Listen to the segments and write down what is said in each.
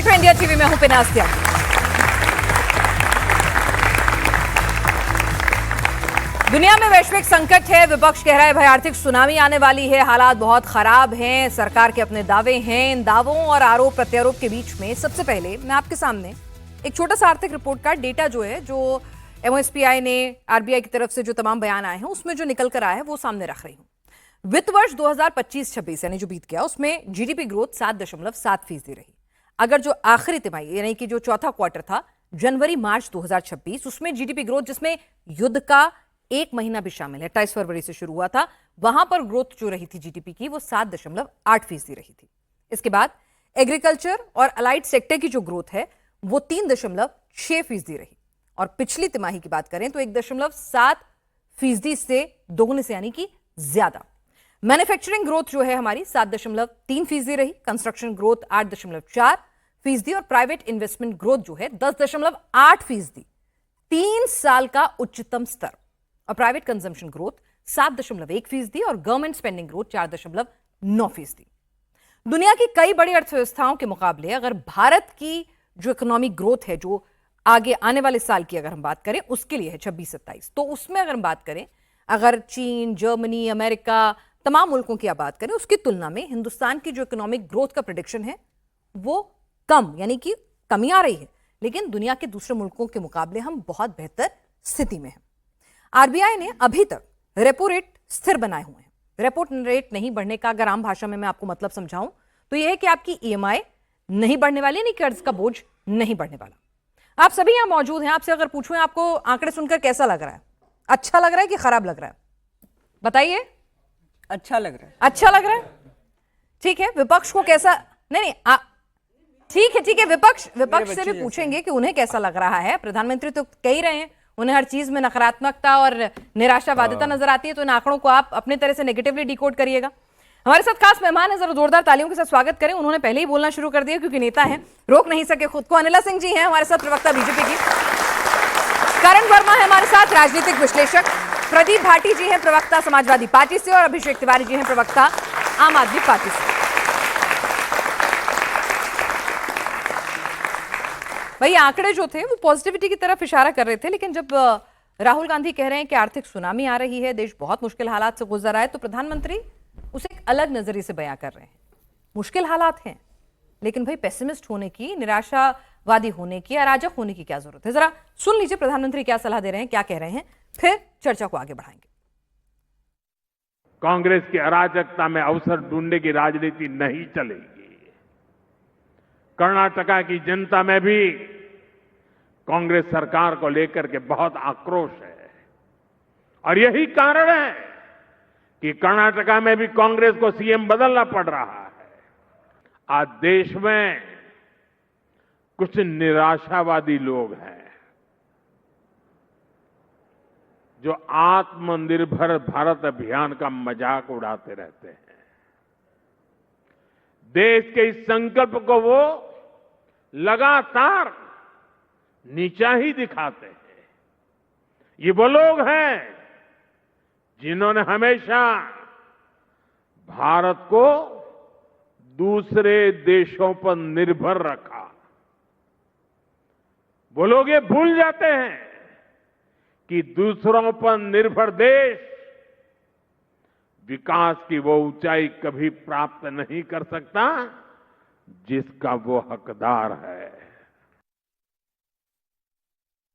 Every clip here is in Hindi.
देख रहे हैं इंडिया टीवी में, हूं पिनास्तिया। दुनिया में वैश्विक संकट है, विपक्ष कह रहा है भाई आर्थिक सुनामी आने वाली है, हालात बहुत खराब हैं, सरकार के अपने दावे हैं। इन दावों और आरोप प्रत्यारोप के बीच में सबसे पहले मैं आपके सामने एक छोटा सा आर्थिक रिपोर्ट का डेटा जो है, जो एमओएसपीआई ने आरबीआई की तरफ से जो तमाम बयान आए हैं उसमें जो निकल कर आया है वो सामने रख रही हूं। वित्त वर्ष 2025-26 यानी जो बीत गया उसमें जीडीपी ग्रोथ 7.7% रही। अगर जो आखिरी तिमाही यानी कि जो चौथा क्वार्टर था जनवरी मार्च 2026, उसमें जीडीपी ग्रोथ जिसमें युद्ध का एक महीना भी शामिल है, 28 फरवरी से शुरू हुआ था, वहां पर ग्रोथ जो रही थी जीडीपी की वो 7.8% रही थी। इसके बाद एग्रीकल्चर और अलाइड सेक्टर की जो ग्रोथ है वो 3.6% रही। और पिछली तिमाही की बात करें तो 1.7% से दोगुने से यानी कि ज्यादा। मैन्युफैक्चरिंग ग्रोथ जो है हमारी 7.3% रही, कंस्ट्रक्शन ग्रोथ 8.4% और प्राइवेट इन्वेस्टमेंट ग्रोथ जो है 10.8%, 3 साल का उच्चतम स्तर। और प्राइवेट कंजम्पशन ग्रोथ 7.1% और गवर्नमेंट स्पेंडिंग ग्रोथ 4.9%। दुनिया की कई बड़ी अर्थव्यवस्थाओं के मुकाबले अगर भारत की जो इकोनॉमिक ग्रोथ है, जो आगे आने वाले साल की अगर हम बात करें उसके लिए है 26-27, तो उसमें अगर हम बात करें, अगर चीन, जर्मनी, अमेरिका, तमाम मुल्कों की आप बात करें, उसकी तुलना में हिंदुस्तान की जो इकोनॉमिक ग्रोथ का प्रेडिक्शन है वो कम, यानी कि कमी आ रही है, लेकिन दुनिया के दूसरे मुल्कों के मुकाबले हम बहुत बेहतर स्थिति में हैं। आरबीआई ने अभी तक रेपो रेट स्थिर बनाए हुए हैं। रेपो रेट नहीं बढ़ने का अगर आम भाषा में मैं आपको मतलब समझाऊं तो यह है कि आपकी ईएमआई नहीं बढ़ने वाली, यानी कर्ज का बोझ नहीं बढ़ने वाला। आप सभी यहां मौजूद हैं, आपसे अगर पूछूं आपको आंकड़े सुनकर कैसा लग रहा है? अच्छा लग रहा है कि खराब लग रहा है? बताइए। अच्छा लग रहा है। अच्छा लग रहा है, ठीक है। विपक्ष को कैसा? नहीं, ठीक है, विपक्ष से भी पूछेंगे कि उन्हें कैसा लग रहा है। प्रधानमंत्री तो कह ही रहे हैं उन्हें हर चीज में नकारात्मकता और निराशावादिता नजर आती है, तो इन आंकड़ों को आप अपने तरह से नेगेटिवली डिकोड करिएगा। हमारे साथ खास मेहमान है, जरा जोरदार तालियों के साथ स्वागत करें। उन्होंने पहले ही बोलना शुरू कर दिया क्योंकि नेता हैं, रोक नहीं सके खुद को। अनिला सिंह जी हैं हमारे साथ, प्रवक्ता बीजेपी की। करण वर्मा है हमारे साथ, राजनीतिक विश्लेषक। प्रदीप भाटी जी हैं, प्रवक्ता समाजवादी पार्टी से। और अभिषेक तिवारी जी हैं, प्रवक्ता आम आदमी पार्टी से। भाई आंकड़े जो थे वो पॉजिटिविटी की तरफ इशारा कर रहे थे, लेकिन जब राहुल गांधी कह रहे हैं कि आर्थिक सुनामी आ रही है, देश बहुत मुश्किल हालात से गुजर रहा है, तो प्रधानमंत्री उसे एक अलग नजरिए से बयां कर रहे हैं। मुश्किल हालात हैं, लेकिन भाई पेसिमिस्ट होने की, निराशावादी होने की, अराजक होने की क्या जरूरत है? जरा सुन लीजिए प्रधानमंत्री क्या सलाह दे रहे हैं, क्या कह रहे हैं, फिर चर्चा को आगे बढ़ाएंगे। कांग्रेस की अराजकता में अवसर ढूंढने की राजनीति नहीं चलेगी। कर्नाटका की जनता में भी कांग्रेस सरकार को लेकर के बहुत आक्रोश है, और यही कारण है कि कर्नाटका में भी कांग्रेस को सीएम बदलना पड़ रहा है। आज देश में कुछ निराशावादी लोग हैं जो आत्मनिर्भर भारत अभियान का मजाक उड़ाते रहते हैं। देश के इस संकल्प को वो लगातार नीचा ही दिखाते हैं। ये वो लोग हैं जिन्होंने हमेशा भारत को दूसरे देशों पर निर्भर रखा। वो लोग ये भूल जाते हैं कि दूसरों पर निर्भर देश विकास की वो ऊंचाई कभी प्राप्त नहीं कर सकता जिसका वो हकदार है।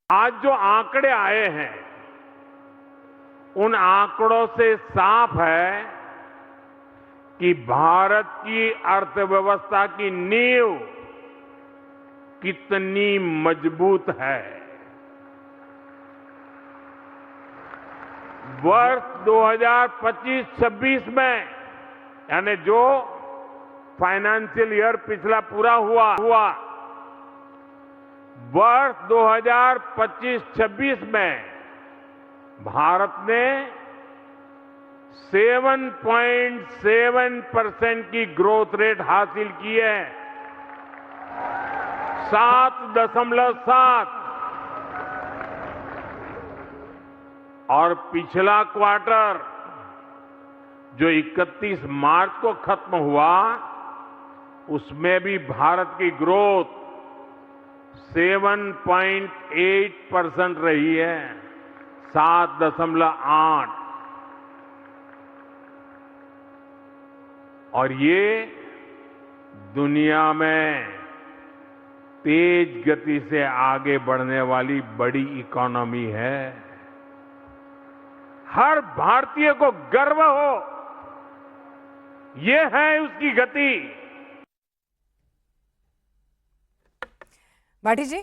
आज जो आंकड़े आए हैं उन आंकड़ों से साफ है कि भारत की अर्थव्यवस्था की नींव कितनी मजबूत है। वर्ष 2025-26 में, यानी जो फाइनेंशियल ईयर पिछला पूरा हुआ, वर्ष 2025-26 में भारत ने 7.7% की ग्रोथ रेट हासिल की है। 7.7। और पिछला क्वार्टर जो 31 मार्च को खत्म हुआ उसमें भी भारत की ग्रोथ 7.8% रही है, 7.8। और ये दुनिया में तेज गति से आगे बढ़ने वाली बड़ी इकोनॉमी है। हर भारतीय को गर्व हो, ये है उसकी गति। भाटी जी,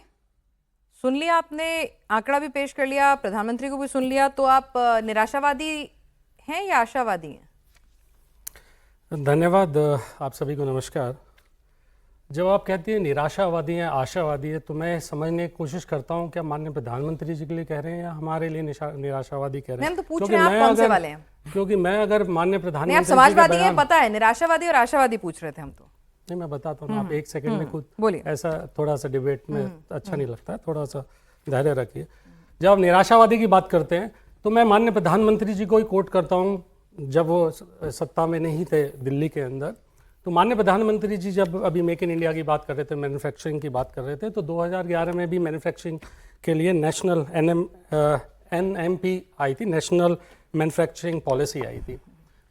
सुन लिया आपने, आंकड़ा भी पेश कर लिया, प्रधानमंत्री को भी सुन लिया, तो आप निराशावादी हैं या आशावादी हैं? धन्यवाद। आप सभी को नमस्कार। जब आप कहती हैं निराशावादी हैं, आशावादी है, तो मैं समझने की कोशिश करता हूं क्या माननीय प्रधानमंत्री जी के लिए कह रहे हैं या हमारे लिए निराशावादी कह रहे हैं? हम तो पूछ रहे हैं आप कौन से वाले हैं? क्योंकि मैं अगर माननीय प्रधानमंत्री आप समाजवादी हैं, पता है, निराशावादी और आशावादी पूछ रहे थे हम तो। नहीं, मैं बताता हूँ, आप एक सेकंड में खुद बोलिए। ऐसा थोड़ा सा डिबेट में अच्छा नहीं लगता है, थोड़ा सा धैर्य रखिए। जब आप निराशावादी की बात करते हैं तो मैं माननीय प्रधानमंत्री जी को ही कोट करता हूँ। जब वो सत्ता में नहीं थे दिल्ली के अंदर, तो माननीय प्रधानमंत्री जी जब अभी मेक इन इंडिया की बात कर रहे थे, मैन्युफैक्चरिंग की बात कर रहे थे, तो 2011 में भी मैन्युफैक्चरिंग के लिए नेशनल NMP आई थी, नेशनल मैन्युफैक्चरिंग पॉलिसी आई थी।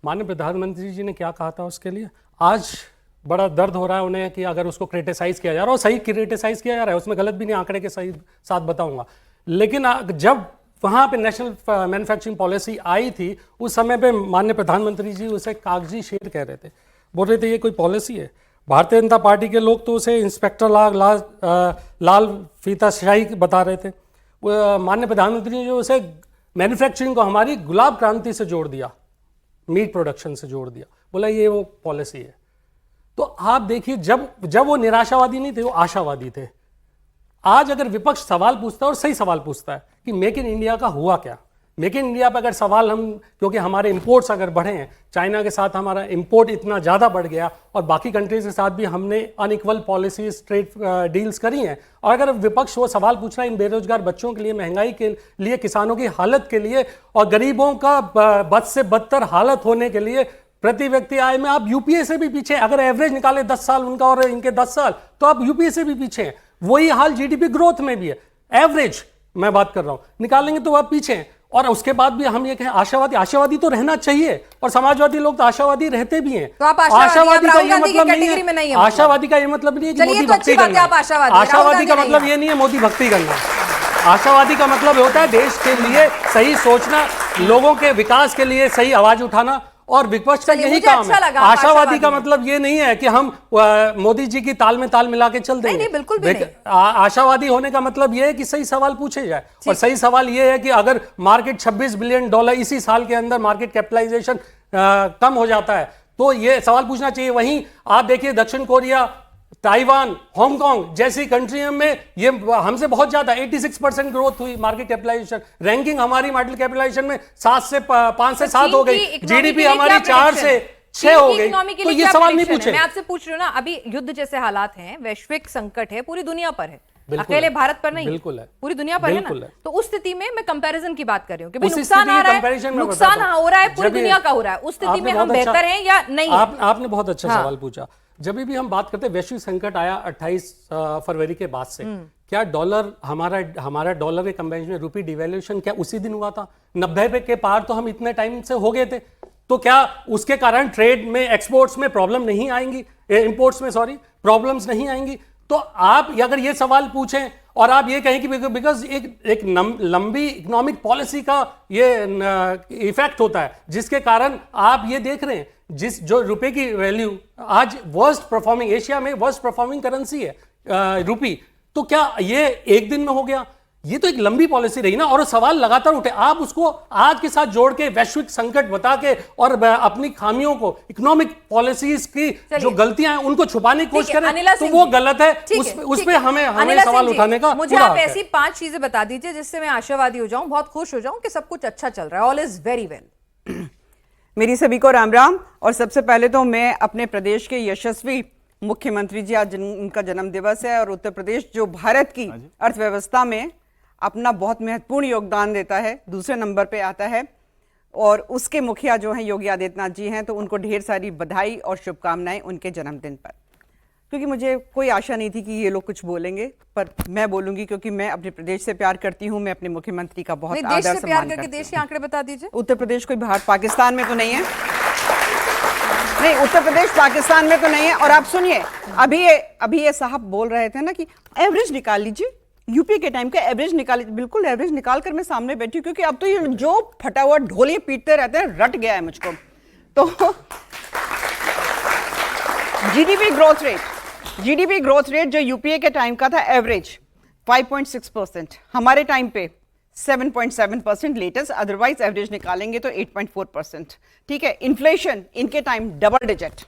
माननीय प्रधानमंत्री जी ने क्या कहा था उसके लिए? आज बड़ा दर्द हो रहा है उन्हें कि अगर उसको क्रिटिसाइज किया जा रहा है, और सही क्रिटिसाइज किया जा रहा है, उसमें गलत भी नहीं, आंकड़े के सही साथ बताऊंगा। लेकिन जब वहाँ पे नेशनल मैन्युफैक्चरिंग पॉलिसी आई थी, उस समय पे माननीय प्रधानमंत्री जी उसे कागजी शेर कह रहे थे, बोल रहे थे ये कोई पॉलिसी है। भारतीय जनता पार्टी के लोग तो उसे इंस्पेक्टर लाल फीताशाही बता रहे थे। माननीय प्रधानमंत्री ने जो उसे मैन्युफैक्चरिंग को हमारी गुलाब क्रांति से जोड़ दिया, मीट प्रोडक्शन से जोड़ दिया, बोला ये वो पॉलिसी है। तो आप देखिए, जब वो निराशावादी नहीं थे, वो आशावादी थे। आज अगर विपक्ष सवाल पूछता है और सही सवाल पूछता है कि मेक इन इंडिया का हुआ क्या, मेक इन इंडिया पर अगर सवाल क्योंकि हमारे इंपोर्ट्स अगर बढ़े हैं, चाइना के साथ हमारा इंपोर्ट इतना ज़्यादा बढ़ गया और बाकी कंट्रीज के साथ भी हमने अनइक्वल पॉलिसीज, ट्रेड डील्स करी हैं, और अगर विपक्ष वो सवाल पूछ रहा है इन बेरोजगार बच्चों के लिए, महंगाई के लिए, किसानों की हालत के लिए और गरीबों का बद से बदतर हालत होने के लिए, प्रति व्यक्ति आय में आप यूपीए से भी पीछे, अगर एवरेज निकाले 10 साल उनका और इनके 10 साल, तो आप यूपीए से भी पीछे हैं। वही हाल जीडीपी ग्रोथ में भी है, एवरेज मैं बात कर रहा हूं, निकालेंगे तो आप पीछे हैं। और उसके बाद भी हम ये कहें आशावादी तो रहना चाहिए, और समाजवादी लोग तो आशावादी रहते भी हैं। तो आप आशावादी का ये मतलब कैटेगरी में नहीं है, आशावादी का ये मतलब नहीं है कि मोदी तो भक्ति करना। आशावादी का मतलब ये नहीं है मोदी भक्ति करना। आशावादी का मतलब होता है देश के लिए सही सोचना, लोगों के विकास के लिए सही आवाज उठाना, और विपक्ष का यही काम है। आशावादी का मतलब ये नहीं है कि हम मोदी जी की ताल में ताल मिला के चल देंगे, नहीं, बिल्कुल भी नहीं। आशावादी होने का मतलब ये है कि सही सवाल पूछे जाए, और सही सवाल ये है कि अगर मार्केट $26 बिलियन इसी साल के अंदर मार्केट कैपिटलाइजेशन कम हो जाता है, तो ये सवाल पूछना चाहिए। वहीं आप देखिए दक्षिण कोरिया, ताइवान, हांगकांग जैसी कंट्रियों में ये हमसे बहुत ज्यादा 86% ग्रोथ हुई मार्केट कैपिटलाइजेशन, रैंकिंग हमारी मार्केट कैपिटलाइजेशन में 5 से 7 हो गई, जीडीपी हमारी 4 से 6 हो गई। तो ये सवाल नहीं पूछे। मैं आपसे पूछ रही हूँ ना, अभी युद्ध जैसे हालात हैं, वैश्विक संकट है, पूरी दुनिया पर है, अकेले भारत पर नहीं, बिल्कुल है, पूरी दुनिया पर है ना। तो उस स्थिति में मैं कंपैरिजन की बात कर रही हूँ कि नुकसान हो रहा है, पूरी दुनिया का हो रहा है, उस स्थिति में हम बेहतर हैं या नहीं? आपने बहुत अच्छा सवाल पूछा। जब भी हम बात करते हैं वैश्विक संकट आया 28 फरवरी के बाद से, क्या डॉलर हमारा डॉलर के कंपैरिजन में रूपी डिवैल्यूएशन क्या उसी दिन हुआ था? 90 के पार तो हम इतने टाइम से हो गए थे, तो क्या उसके कारण ट्रेड में, एक्सपोर्ट्स में प्रॉब्लम नहीं आएंगी, इंपोर्ट्स में सॉरी प्रॉब्लम्स नहीं आएंगी? तो आप अगर ये सवाल पूछें और आप ये कहें कि बिकॉज एक लंबी इकोनॉमिक पॉलिसी का ये इफेक्ट होता है, जिसके कारण आप ये देख रहे हैं जो रुपए की वैल्यू आज वर्स्ट परफॉर्मिंग, एशिया में वर्स्ट परफॉर्मिंग करेंसी है रुपी, तो क्या ये एक दिन में हो गया? ये तो एक लंबी पॉलिसी रही ना, और सवाल लगातार उठे। आप उसको आज के साथ जोड़ के वैश्विक संकट बता के और अपनी खामियों को, इकोनॉमिक पॉलिसीज की जो गलतियां हैं उनको छुपाने की कोशिश करें, तो वो गलत है। उस पे हमें सवाल उठाने का। मुझे आप ऐसी 5 चीजें बता दीजिए जिससे मैं आशावादी हो जाऊं, बहुत खुश हो जाऊं कि सब कुछ अच्छा चल रहा है, ऑल इज वेरी वेल। मेरी सभी को राम राम। और सबसे पहले तो मैं अपने प्रदेश के यशस्वी मुख्यमंत्री जी, आज उनका जन्म दिवस है, और उत्तर प्रदेश जो भारत की अर्थव्यवस्था में अपना बहुत महत्वपूर्ण योगदान देता है, दूसरे नंबर पे आता है, और उसके मुखिया जो हैं योगी आदित्यनाथ जी हैं, तो उनको ढेर सारी बधाई और शुभकामनाएं उनके जन्मदिन पर। क्योंकि मुझे कोई आशा नहीं थी कि ये लोग कुछ बोलेंगे, पर मैं बोलूंगी क्योंकि मैं अपने प्रदेश से प्यार करती हूँ, मैं अपने मुख्यमंत्री का बहुत नहीं, आदर देश से प्यार सम्मान करके करती देश के हूँ। आंकड़े बता दीजिए। उत्तर प्रदेश कोई भारत पाकिस्तान में तो नहीं है, नहीं उत्तर प्रदेश पाकिस्तान में तो नहीं है। और आप सुनिए, अभी ये साहब बोल रहे थे ना कि एवरेज निकाल लीजिए, यूपी के टाइम का एवरेज निकाल लीजिए। बिल्कुल एवरेज निकाल कर मैं सामने बैठी हूँ, क्योंकि अब तो ये जो फटा हुआ ढोलिए पीटते रहते हैं रट गया है मुझको। तो जीडीपी ग्रोथ रेट जो यूपीए के टाइम का था एवरेज 5.6%, हमारे टाइम पे 7.7% लेटेस्ट, अदरवाइज एवरेज निकालेंगे तो 8.4%। ठीक है, इन्फ्लेशन इनके टाइम डबल डिजिट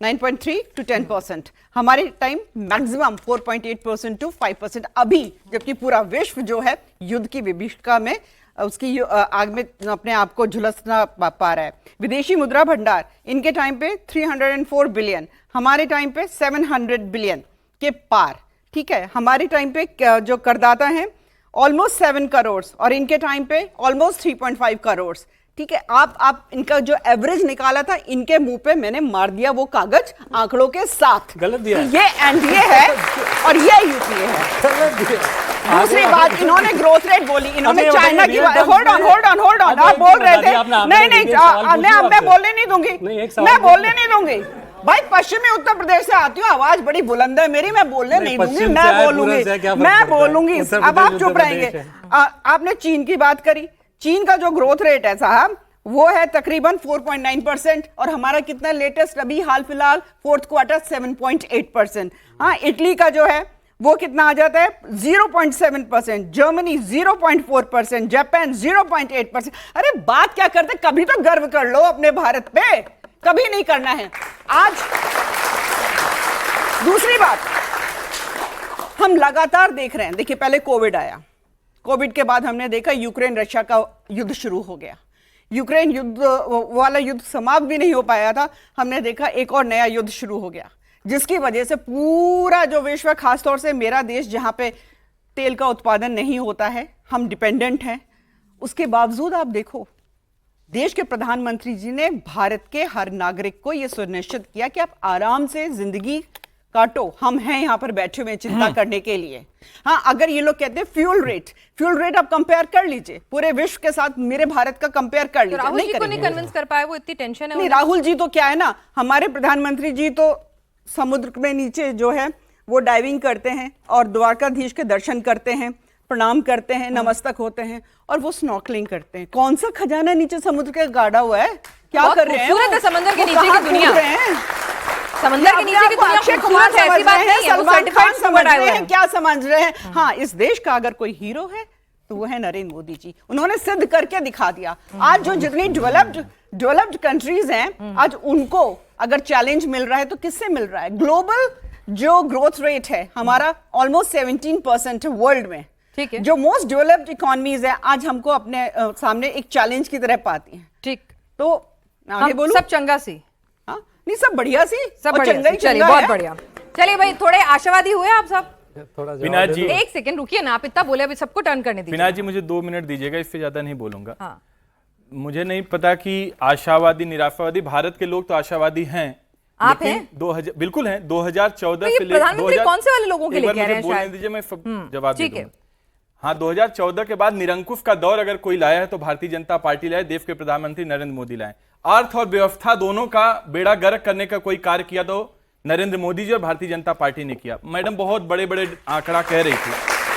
9.3 to 10%, हमारे टाइम मैक्सिमम 4.8% to 5% अभी, जबकि पूरा विश्व जो है युद्ध की विभीषिका में उसकी आग में अपने आप को झुलसना पा रहा है। विदेशी मुद्रा भंडार इनके टाइम पे 304 बिलियन, हमारे टाइम पे 700 बिलियन के पार। ठीक है, हमारे टाइम पे जो करदाता हैं ऑलमोस्ट 7 करोड़ और इनके टाइम पे ऑलमोस्ट 3.5 करोड़। ठीक है, आप इनका जो एवरेज निकाला था इनके मुंह पे मैंने मार दिया वो कागज आंकड़ों के साथ। गलत दिया है। ये एनडीए है और ये यूपीए है। गलत दिया। दूसरी बात, इन्होंने ग्रोथ रेट बोली, इन्होंने अभी चाइना की रियल टाइम होल्ड ऑन आप बोल रहे थे। नहीं, मैं बोलने नहीं दूंगी, मैं बोलने नहीं दूंगी भाई। पश्चिमी उत्तर प्रदेश से आती हूँ, आवाज बड़ी बुलंद है मेरी, मैं बोलने नहीं दूंगी, मैं बोलूंगी। अब आप चुप रहेंगे। आपने चीन की बात करी, चीन का जो ग्रोथ रेट है साहब वो है तकरीबन 4.9% और हमारा कितना लेटेस्ट अभी हाल फिलहाल फोर्थ क्वार्टर 7.8%। हाँ, इटली का जो है वो कितना आ जाता है 0.7%, जर्मनी 0.4%, जापान 0.8%। अरे बात क्या करते, कभी तो गर्व कर लो अपने भारत पे, कभी नहीं करना है आज। दूसरी बात, हम लगातार देख रहे हैं, देखिए पहले कोविड आया, कोविड के बाद हमने देखा यूक्रेन रशिया का युद्ध शुरू हो गया। यूक्रेन युद्ध वाला युद्ध समाप्त भी नहीं हो पाया था, हमने देखा एक और नया युद्ध शुरू हो गया, जिसकी वजह से पूरा जो विश्व, खासतौर से मेरा देश जहां पे तेल का उत्पादन नहीं होता है, हम डिपेंडेंट हैं, उसके बावजूद आप देखो देश के प्रधानमंत्री जी ने भारत के हर नागरिक को यह सुनिश्चित किया कि आप आराम से जिंदगी काटो, हम हैं यहां पर बैठे हुए चिंता करने के लिए। हाँ, अगर ये लोग कहते हैं फ्यूल रेट आप कंपेयर कर लीजिए पूरे विश्व के साथ, मेरे भारत का कंपेयर कर लीजिए। राहुल जी को नहीं कन्विंस कर पाए, वो इतनी टेंशन है। नहीं, राहुल जी तो क्या है ना, हमारे प्रधानमंत्री जी तो समुद्र में नीचे जो है वो डाइविंग करते हैं और द्वारकाधीश के दर्शन करते हैं, प्रणाम करते हैं, नमस्तक होते हैं और वो स्नॉर्कलिंग करते हैं। कौन सा खजाना नीचे समुद्र के गाड़ा हुआ है, क्या कर रहे हैं? खूबसूरत है समंदर के नीचे की दुनिया, समंदर के नीचे की दुनिया अक्षय कुमार खूबसूरत है, ऐसी बात नहीं है, वो सलमान खान सर्टिफाइड समझ रहे हुए हैं, क्या समझ रहे हैं? हाँ, इस देश का अगर कोई हीरो है तो वो है नरेंद्र मोदी जी। उन्होंने सिद्ध करके दिखा दिया। आज जो जितनी डेवलप्ड कंट्रीज हैं, आज उनको अगर चैलेंज मिल रहा है तो किससे मिल रहा है? ग्लोबल जो ग्रोथ रेट है हमारा ऑलमोस्ट 17% है वर्ल्ड में। ठीक है, जो मोस्ट डेवलप्ड इकोनॉमीज है आज हमको अपने सामने एक चैलेंज की तरह पाती हैं। ठीक, तो आगे बोलूं? सब चंगा सी, हाँ, नहीं सब बढ़िया सी, सब और बढ़िया चंगा सी। ही चलिए, चंगा बहुत है। बढ़िया। चलिए भाई, थोड़े आशावादी हुए आप सब? थोड़ा विनाश जी, एक सेकंड रुकिए ना, आप इतना बोले, अभी सबको टर्न करने दीजिए। विनाश जी मुझे 2 मिनट दीजिएगा, इससे ज्यादा नहीं बोलूंगा। हाँ। मुझे नहीं पता कि आशावादी निराशावादी, भारत के लोग तो आशावादी हैं। आप लेकिन हैं? 2000 बिल्कुल हैं। 2014 तो ये प्रधानमंत्री कौन से वाले लोगों के लिए कह रहे हैं बोलने शायद? दीजिए, मैं जवाब दे ठीक है। दूंगा। हाँ, 2014 के बाद निरंकुश का दौर अगर कोई लाया है तो भारतीय जनता पार्टी लाए, देश के प्रधानमंत्री नरेंद्र मोदी लाए। अर्थ और व्यवस्था दोनों का बेड़ा गर्क करने का कोई कार्य किया तो नरेंद्र मोदी जी और भारतीय जनता पार्टी ने किया। मैडम बहुत बड़े बड़े आंकड़ा कह रही थी,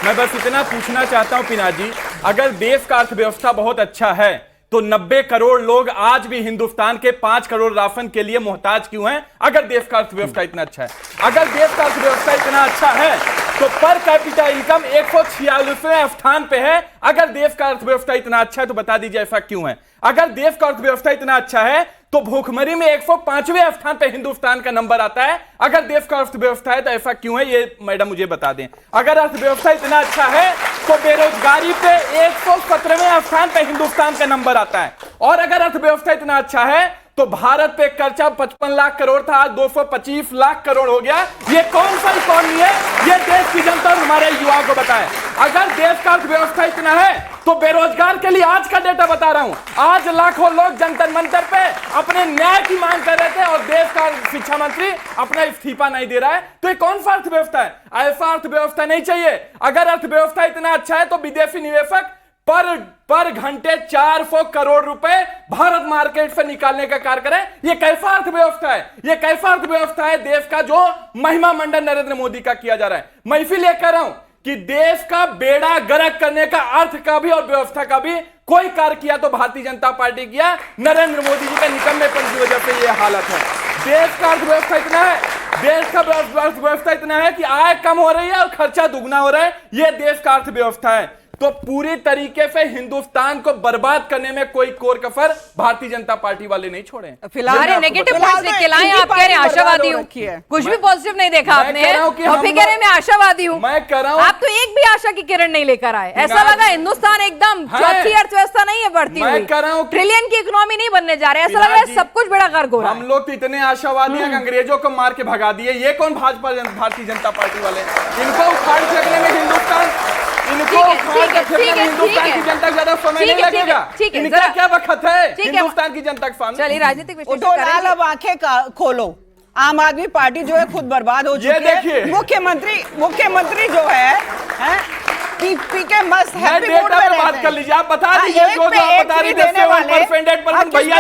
मैं बस इतना पूछना चाहता हूं पिना जी, अगर देश का अर्थव्यवस्था बहुत अच्छा है तो 90 करोड़ लोग आज भी हिंदुस्तान के 5 करोड़ राशन के लिए मोहताज क्यों हैं? अगर देश का अर्थव्यवस्था इतना अच्छा है, अगर देश का अर्थव्यवस्था इतना अच्छा है तो पर कैपिटा इनकम 146वें स्थान पे है। अगर देश का अर्थव्यवस्था इतना अच्छा है तो बता दीजिए ऐसा क्यों है? अगर देश का अर्थव्यवस्था इतना अच्छा है तो भूखमरी में 105वें स्थान पे हिंदुस्तान का नंबर आता है। अगर देश का अर्थव्यवस्था है तो ऐसा क्यों है, ये मैडम मुझे बता दें। अगर अर्थव्यवस्था इतना अच्छा है तो बेरोजगारी पे 117वें स्थान पे हिंदुस्तान का नंबर आता है। और अगर अर्थव्यवस्था इतना अच्छा है तो भारत पे कर्जा 55 लाख करोड़ था, आज 225 लाख करोड़ हो गया। ये कौन सा इकोनॉमी है? ये देश की जनता और हमारे युवाओं को बताएं। अगर देश का अर्थव्यवस्था इतना है तो बेरोजगार के लिए आज का डेटा बता रहा हूं, आज लाखों लोग जंतर मंतर पे अपने न्याय की मांग कर रहे थे और देश का शिक्षा मंत्री अपना इस्तीफा नहीं दे रहा है। तो ये कौन सा अर्थव्यवस्था है? ऐसा अर्थव्यवस्था नहीं चाहिए। अगर अर्थव्यवस्था इतना अच्छा है तो विदेशी निवेशक पर घंटे 400 करोड़ रुपए भारत मार्केट से निकालने का कार्य करें। ये कैसा अर्थव्यवस्था है? ये कैसा अर्थव्यवस्था है देश का जो महिमा मंडन नरेंद्र मोदी का किया जा रहा है? मैं इसीलिए कह रहा हूं कि देश का बेड़ा गर्क करने का अर्थ का भी और व्यवस्था का भी कोई कार्य किया तो भारतीय जनता पार्टी किया। नरेंद्र मोदी जी के निकम्मेपन की वजह से यह हालत है। देश का अर्थव्यवस्था इतना है, देश का अर्थव्यवस्था इतना है कि आय कम हो रही है और खर्चा दुगना हो रहा है। यह देश का अर्थव्यवस्था है। तो पूरी तरीके से हिंदुस्तान को बर्बाद करने में कोई कोर कसर भारतीय जनता पार्टी वाले नहीं छोड़े। फिलहाल नेगेटिव पॉइंट्स लेके लाए, आप कह रहे हैं आशावादी हूँ, कुछ भी पॉजिटिव नहीं देखा आपने, और फिर कह रहे हैं मैं आशावादी हूँ। मैं कह रहा हूँ आप तो एक भी आशा की किरण नहीं लेकर आए। ऐसा लगा हिंदुस्तान एकदम चौथी अर्थव्यवस्था नहीं है बढ़ती हुई, ट्रिलियन की इकोनॉमी नहीं बनने जा रहे। ऐसा लग रहा है सब कुछ बड़ा गर्क हो रहा है। हम लोग तो इतने आशावादी हैं कि अंग्रेजों को मार के भगा दिए। ये कौन भाजपा भारतीय जनता पार्टी वाले? इनको उखाड़ फेंकने में हिंदुस्तान की जनता को ज्यादा समय नहीं लगेगा। इनका क्या वक्त है हिंदुस्तान की जनता के सामने? चलिए राजनीतिक विश्लेषण अब आंखें खोलो। आम आदमी पार्टी जो है खुद बर्बाद हो चुकी है। मुख्यमंत्री जो है पी के मस्त हैप्पी मूड में बात कर लीजिए। आप बता दीजिए जो आप बता रही थी भैया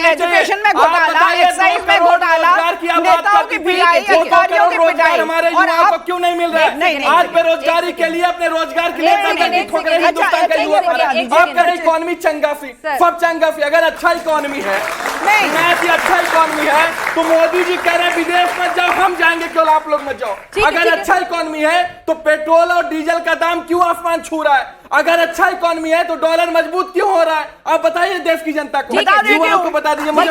एजुकेशन में घोटाला, एक्साइज में घोटाला, नेताओं की पिटाई, अधिकारियों की पिटाई, हमारे युवाओं को क्यों नहीं मिल रहा है? आज बेरोजगारी के लिए अपने रोजगार के लिए हिंदुस्तान का युवा कर रहा है। आप कह रहे इकोनॉमी चंगासी, सब चंगासी। अगर अच्छा इकोनॉमी है, अच्छा इकोनॉमी है तो मोदी जी कह रहे हैं विदेश में जाओ, हम जाएंगे, क्यों आप लोग मत जाओ। अगर अच्छा इकोनॉमी है तो पेट्रोल और डीजल का दाम क्यों आसमान छू रहा है? अगर अच्छा इकोनॉमी है तो डॉलर मजबूत क्यों हो रहा है? आप बताइए देश की जनता को, युवाओं को बता दीजिए, मुझे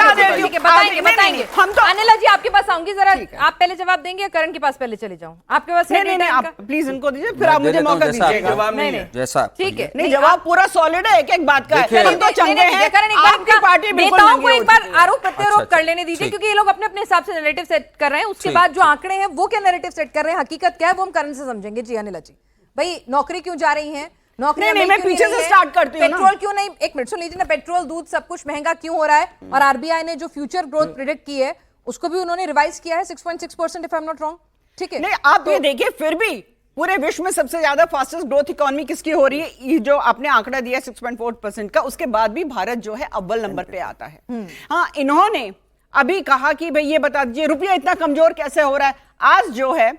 बताएंगे। हम तो अनिला जी आपके पास आऊंगी, जरा आप पहले जवाब देंगे या करण के पास पहले चले जाऊं? आपके पास नहीं, आप प्लीज इनको दीजिए, फिर आप मुझे मौका दीजिएगा। जवाब नहीं है जैसा ठीक है, नहीं जवाब पूरा सॉलिड है, एक बात का है। हम तो चंगे हैं, आपकी पार्टी नेताओं को एक बार आरोप प्रत्यारोप कर लेने दीजिए, क्योंकि ये लोग अपने अपने हिसाब से नैरेटिव सेट कर रहे हैं। उसके बाद जो आंकड़े हैं वो क्या नैरेटिव सेट कर रहे हैं, हकीकत क्या है, वो हम करण से समझेंगे। जी अनिला जी, भाई नौकरी क्यों जा रही है? नौकरी नहीं, मैं पीछे से स्टार्ट करती हूँ। पेट्रोल क्यों नहीं, एक मिनट सुन लीजिए ना, पेट्रोल दूध सब कुछ महंगा क्यों हो रहा है? और आरबीआई ने जो फ्यूचर ग्रोथ प्रेडिक्ट की है उसको भी उन्होंने रिवाइज किया है 6.6% if I am not wrong. ठीक है, नहीं आप ये देखिए, फिर भी पूरे विश्व में सबसे ज्यादा फास्टेस्ट ग्रोथ इकोनॉमी किसकी हो रही है? ये जो आपने आंकड़ा दिया 6.4% का, उसके बाद भी भारत जो है अव्वल नंबर पे आता है। हाँ, इन्होंने अभी कहा कि भाई ये बता दीजिए रुपया इतना कमजोर कैसे हो रहा है। आज जो है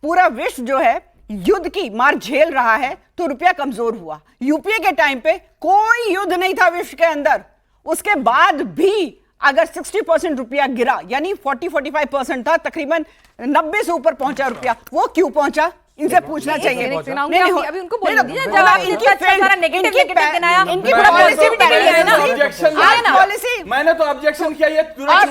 पूरा विश्व जो है युद्ध की मार झेल रहा है तो रुपया कमजोर हुआ। यूपीए के टाइम पे कोई युद्ध नहीं था विश्व के अंदर, उसके बाद भी अगर 60% रुपया गिरा, यानी 40-45% था, तकरीबन 90 से ऊपर पहुंचा रुपया। वो क्यों पहुंचा? इनसे पूछना चाहिए। अभी उनको बोल दीजिए, जब आप इनका सारा नेगेटिव गिनाया, इनकी पॉजिटिविटी के लिए है ना, पॉलिसी मैंने तो ऑब्जेक्शन किया। ये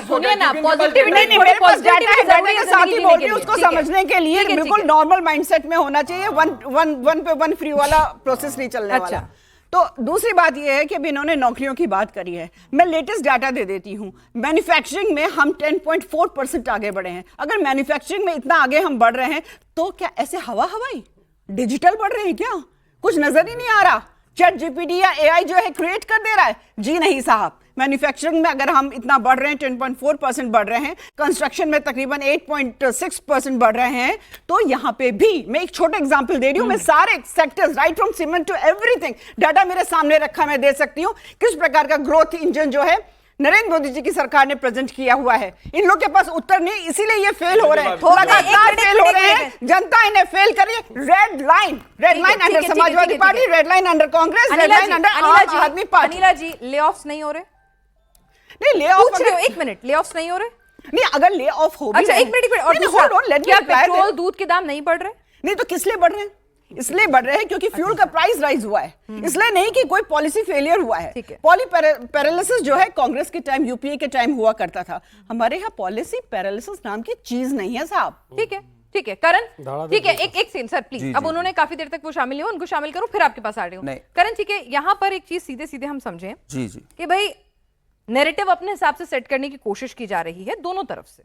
सुनिए ना, पॉजिटिविटी के साथ ही बोल रही हूं, उसको समझने के लिए बिल्कुल नॉर्मल माइंडसेट में होना चाहिए। वन पे वन फ्री वाला प्रोसेस नहीं चलने वाला। तो दूसरी बात यह है कि अभी इन्होंने नौकरियों की बात करी है। मैं लेटेस्ट डाटा दे देती हूं। मैन्युफैक्चरिंग में हम 10.4% आगे बढ़े हैं। अगर मैन्युफैक्चरिंग में इतना आगे हम बढ़ रहे हैं तो क्या ऐसे हवाई डिजिटल बढ़ रहे हैं क्या? कुछ नजर ही नहीं आ रहा। चैट जीपीटी या एआई जो है क्रिएट कर दे रहा है? जी नहीं साहब। मैन्युफैक्चरिंग में अगर हम इतना बढ़ रहे हैं, 10.4% बढ़ रहे हैं, कंस्ट्रक्शन में तकरीबन 8.6% बढ़ रहे हैं, तो यहां पे भी मैं एक छोटा एग्जांपल दे रही हूं। मैं सारे sectors, right from cement to everything, data मेरे सामने रखा, मैं दे सकती हूं किस प्रकार का ग्रोथ इंजन जो है नरेंद्र मोदी जी की सरकार ने प्रेजेंट किया हुआ है। इन लोग के पास उत्तर नहीं, इसीलिए ये फेल हो रहे हैं, लगातार फेल हो रहे हैं। जनता इन्हें फेल करी। Red line under Samajwadi party, red line under Congress, red line under आम आदमी पार्टी। अनिला जी, ले ऑफ्स नहीं हो रहे? नहीं, ले ऑफ, एक मिनट, ले ऑफ्स नहीं हो रहे? नहीं, अगर ले ऑफ हो, अच्छा एक मिनट, और क्या पेट्रोल दूध के दाम नहीं बढ़ रहे? नहीं, तो किस लिए बढ़ रहे हैं? इसलिए बढ़ रहे हैं क्योंकि फ्यूल का प्राइस राइज हुआ है। इसलिए नहीं कि कोई पॉलिसी फेलियर हुआ है। पॉली पैरालिसिस जो है कांग्रेस के टाइम, यूपीए के टाइम हुआ करता था। हमारे यहाँ पॉलिसी पैरालिसिस नाम की चीज नहीं है साहब। ठीक है करण, ठीक है, एक सेकंड सर प्लीज। अब उन्होंने काफी देर तक वो शामिल नहीं हुआ, उनको शामिल करूं, फिर आपके पास आ रही हूं। करण ठीक है, यहाँ पर एक चीज सीधे सीधे हम समझें कि भाई नैरेटिव अपने हिसाब से सेट करने की कोशिश की जा रही है दोनों तरफ से।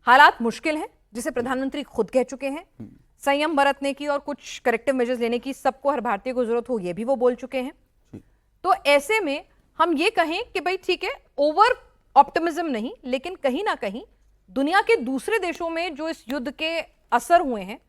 हालात मुश्किल हैं, जिसे प्रधानमंत्री खुद कह चुके हैं। संयम बरतने की और कुछ करेक्टिव मेजर्स लेने की सबको, हर भारतीय को जरूरत हो, ये भी वो बोल चुके हैं। तो ऐसे में हम ये कहें कि भाई ठीक है, ओवर ऑप्टिमिज्म नहीं, लेकिन कहीं ना कहीं दुनिया के दूसरे देशों में जो इस युद्ध के असर हुए हैं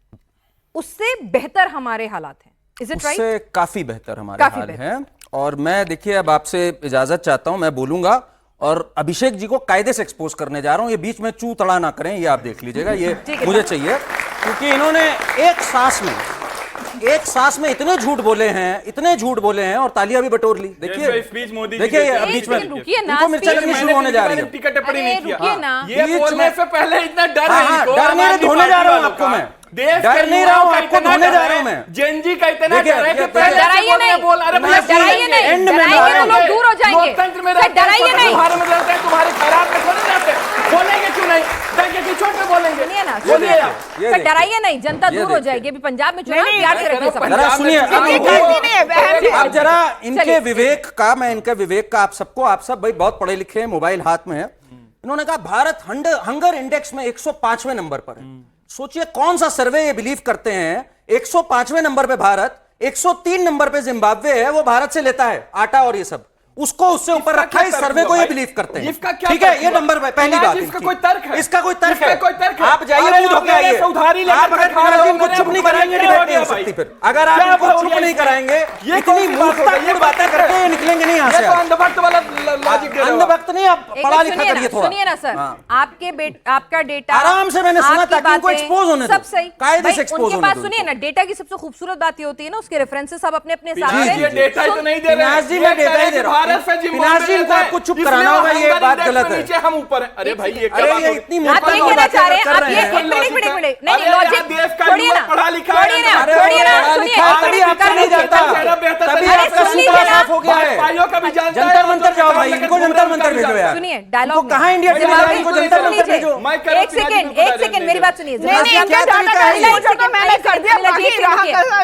उससे बेहतर हमारे हालात हैं। Is it right? उससे काफी बेहतर हमारे हाल हैं। और मैं देखिए अब आपसे इजाजत चाहता हूं, मैं बोलूंगा और अभिषेक जी को कायदे से एक्सपोज करने जा रहा हूं। ये बीच में चू तड़ा ना करें, ये आप देख लीजिएगा, ये मुझे चाहिए, क्योंकि इन्होंने एक सांस में इतने झूठ बोले हैं और तालियां भी बटोर ली। देखिए स्पीच मोदी देखिए ये बीच में इनको मिर्चा लगनी शुरू होने जा रही है। टिकट टिप्पणी नहीं किया, रुकिए ना। ये बोलने से पहले इतना डर है इनको। डर नहीं, धोने जा रहा हूं आपको मैं, डर नहीं रहा हूं आपको, धोने जा रहा हूं मैं। जेनजी का इतना डर है कि पहले डराइए नहीं, बोल, अरे भैया डराइए नहीं, एंड में डराइए तो लोग दूर हो जाएंगे। लोकतंत्र में रहते हैं, डराइए नहीं, तुम्हारे में रहते हैं, तुम्हारे खैरात में थोड़े रहते हैं। बोलेंगे क्यों नहीं? डंके की चोट में बोलेंगे। सुनिए ना, बोलिए सुनिए आप। ना, तो डराइए नहीं, जनता दूर हो जाएगी। अभी पंजाब में चुनाव, प्यार से रखिए सब। जरा सुनिए, आप जरा इनके विवेक का, मैं इनके विवेक का आप सब भाई बहुत पढ़े लिखे हैं, मोबाइल हाथ में है। इन्होंने कहा भारत हंगर इंडेक्स में 105वें नंबर पर है। सोचिए कौन सा सर्वे ये बिलीव करते हैं, 105वें नंबर पे भारत, 103 नंबर पे जिम्बाब्वे है, वो भारत से लेता है आटा और ये सब, उसको उससे ऊपर रखा है। इस सर्वे को ये बिलीव करते हैं। ठीक है, ये नंबर पे पहली बात। इसका कोई तर्क है? इसका कोई तर्क है? आप अरे जाइए, खुद होके आइए। उधारी लेकर आप अगर खा रहे हो, इनको चुप नहीं कराएंगे, डिबेट नहीं हो सकती फिर। अगर आप इनको चुप नहीं कराएंगे, इतनी मूर्खतापूर्ण बातें करते हैं, निकलेंगे नहीं यहाँ से। अंधभक्त वाला लॉजिक दे रहे हो। अंधभक्त नहीं, आप एक पढ़ा मिनट लिखा सुनिए करिए ना, थोड़ा। सुनिए ना सर, आपका डेटा आराम से मैंने सुना, आपकी ताकि इनको बातें, expose होने दो। सब सही, कायदे भाई, से expose उनके होने पास दो सुनिए इनको। ना, डेटा की सबसे खूबसूरत बात ये होती है ना, उसके रेफरेंसेस आप अपने अपने हिसाब पिनाश से जी डेटा ही तो नहीं दे रहे। पिनाश जी मैं डेटा ही दे रहा हूं। पिनाश जी इनको आपको चुप कराना होगा, ये बात गलत है। नीचे हम ऊपर हैं। अरे भाई ये अरे ये इतनी आप मूर्खता ये की कहना चाह रहे हैं, बातें आप कर ये रहे हैं। एक मिनट, नहीं अरे लॉजिक यहाँ देश का छोड़िए युवा ना, पढ़ा लिखा है, छोड़िए ना, अरे छोड़िए ना, पढ़ा सुनिए, लिखा है, तभी आपसे नहीं जाता। तभी अरे आपका सुन सीधा लीजिए ना। साफ हो गया है। भाइयों का भी जानता है। जंतर मंतर जाओ भाई, इनको जंतर मंतर भेजो यार। सुनिए, डायलॉग इनको कहाँ इंडिया चले जवाब जाए, इनको बिल्कुल जंतर सुन मंतर लीजिए। भेजो। मैं कह रहा हूं, एक सेकंड मेरी बात सुनिए। नहीं, नहीं, क्या तरीका है ये?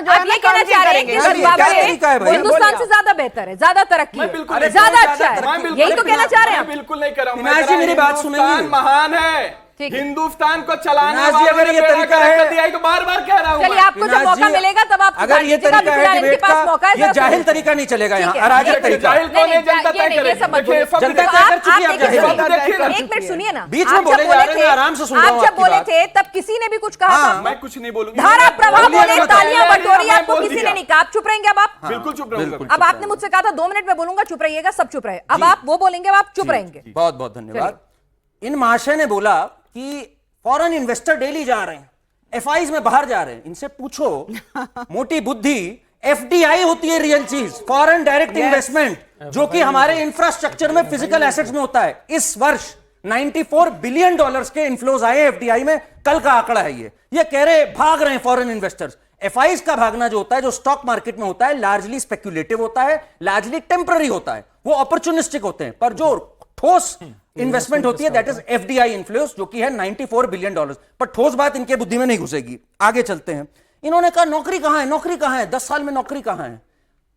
आप ये कहना चाह रहे हैं कि यार, ये क्या तरीका है भाई? हिंदुस्तान से ज्यादा बेहतर है, ज्यादा तरक्की मैं है, बिल्कुल नहीं ज्यादा कह रहा। अच्छा मैं है, बिल्कुल यही तो नहीं कहना चाह रहे हैं मैं आप। बिल्कुल नहीं कर रहा हूं। पिनाश जी, मेरी बात सुनेंगे? हिंदुस्तान महान है, ठीक है। हिंदुस्तान को चलाने पिनाश जी, अगर ये तरीका है, तो बार बार कह रहा हूं चलिए, आपको जब पिनाश मौका जी, मिलेगा तब आप अगर ये तरीका है डिबेट का, ये जाहिल तरीका नहीं चलेगा यहाँ, अराजक तरीका। जाहिल कौन है? जनता तय ये करेगी। सब मत देखिए, बोलिए। सब जनता देखिए, तय कर चुकी है, आप जाहिल सब देखिए ना। एक मिनट सुनिए ना, बीच में आप बोले जब जा रहे हैं, मैं आराम से सुन रहा आप हूं जब आपकी बोले बात। थे तब किसी ने भी कुछ कहा था? मैं कुछ नहीं बोलूंगा। धारा प्रभाव बोलिए बोले, मत। तालियां बटोरी, मैं आपको बोल किसी दिया। ने नहीं कहा। आप चुप रहेंगे अब आप? बिल्कुल चुप रहूंगा। अब आपने मुझसे कहा था 2 मिनट में बोलूंगा, चुप रहिएगा, सब चुप रहे। अब आप वो बोलेंगे, अब आप चुप रहेंगे। बहुत बहुत धन्यवाद। इन महाशय ने बोला कि फॉरेन इन्वेस्टर डेली जा रहे हैं, एफआईज में बाहर जा रहे हैं। इनसे पूछो, मोटी बुद्धि, एफडीआई होती है रियल चीज, फॉरेन डायरेक्ट इन्वेस्टमेंट, जो कि हमारे इंफ्रास्ट्रक्चर में, फिजिकल एसेट्स में होता है। इस वर्ष 94 बिलियन डॉलर्स के इन्फ्लोज आए एफडीआई में, कल का आंकड़ा है ये कह रहे भाग रहे हैं फॉरेन इन्वेस्टर्स। एफआईज का भागना जो होता है, जो स्टॉक मार्केट में होता है, लार्जली स्पेक्युलेटिव होता है, लार्जली टेम्पररी होता है, वो अपॉर्चुनिस्टिक होते हैं। पर जो ठोस इन्वेस्टमेंट होती है, दैट इज एफडीआई इन्फ्लोस, जो कि है 94 बिलियन डॉलर्स। पर ठोस बात इनके बुद्धि में नहीं घुसेगी। आगे चलते हैं। इन्होंने कहा नौकरी कहां है, नौकरी कहां है, 10 साल में नौकरी कहां है।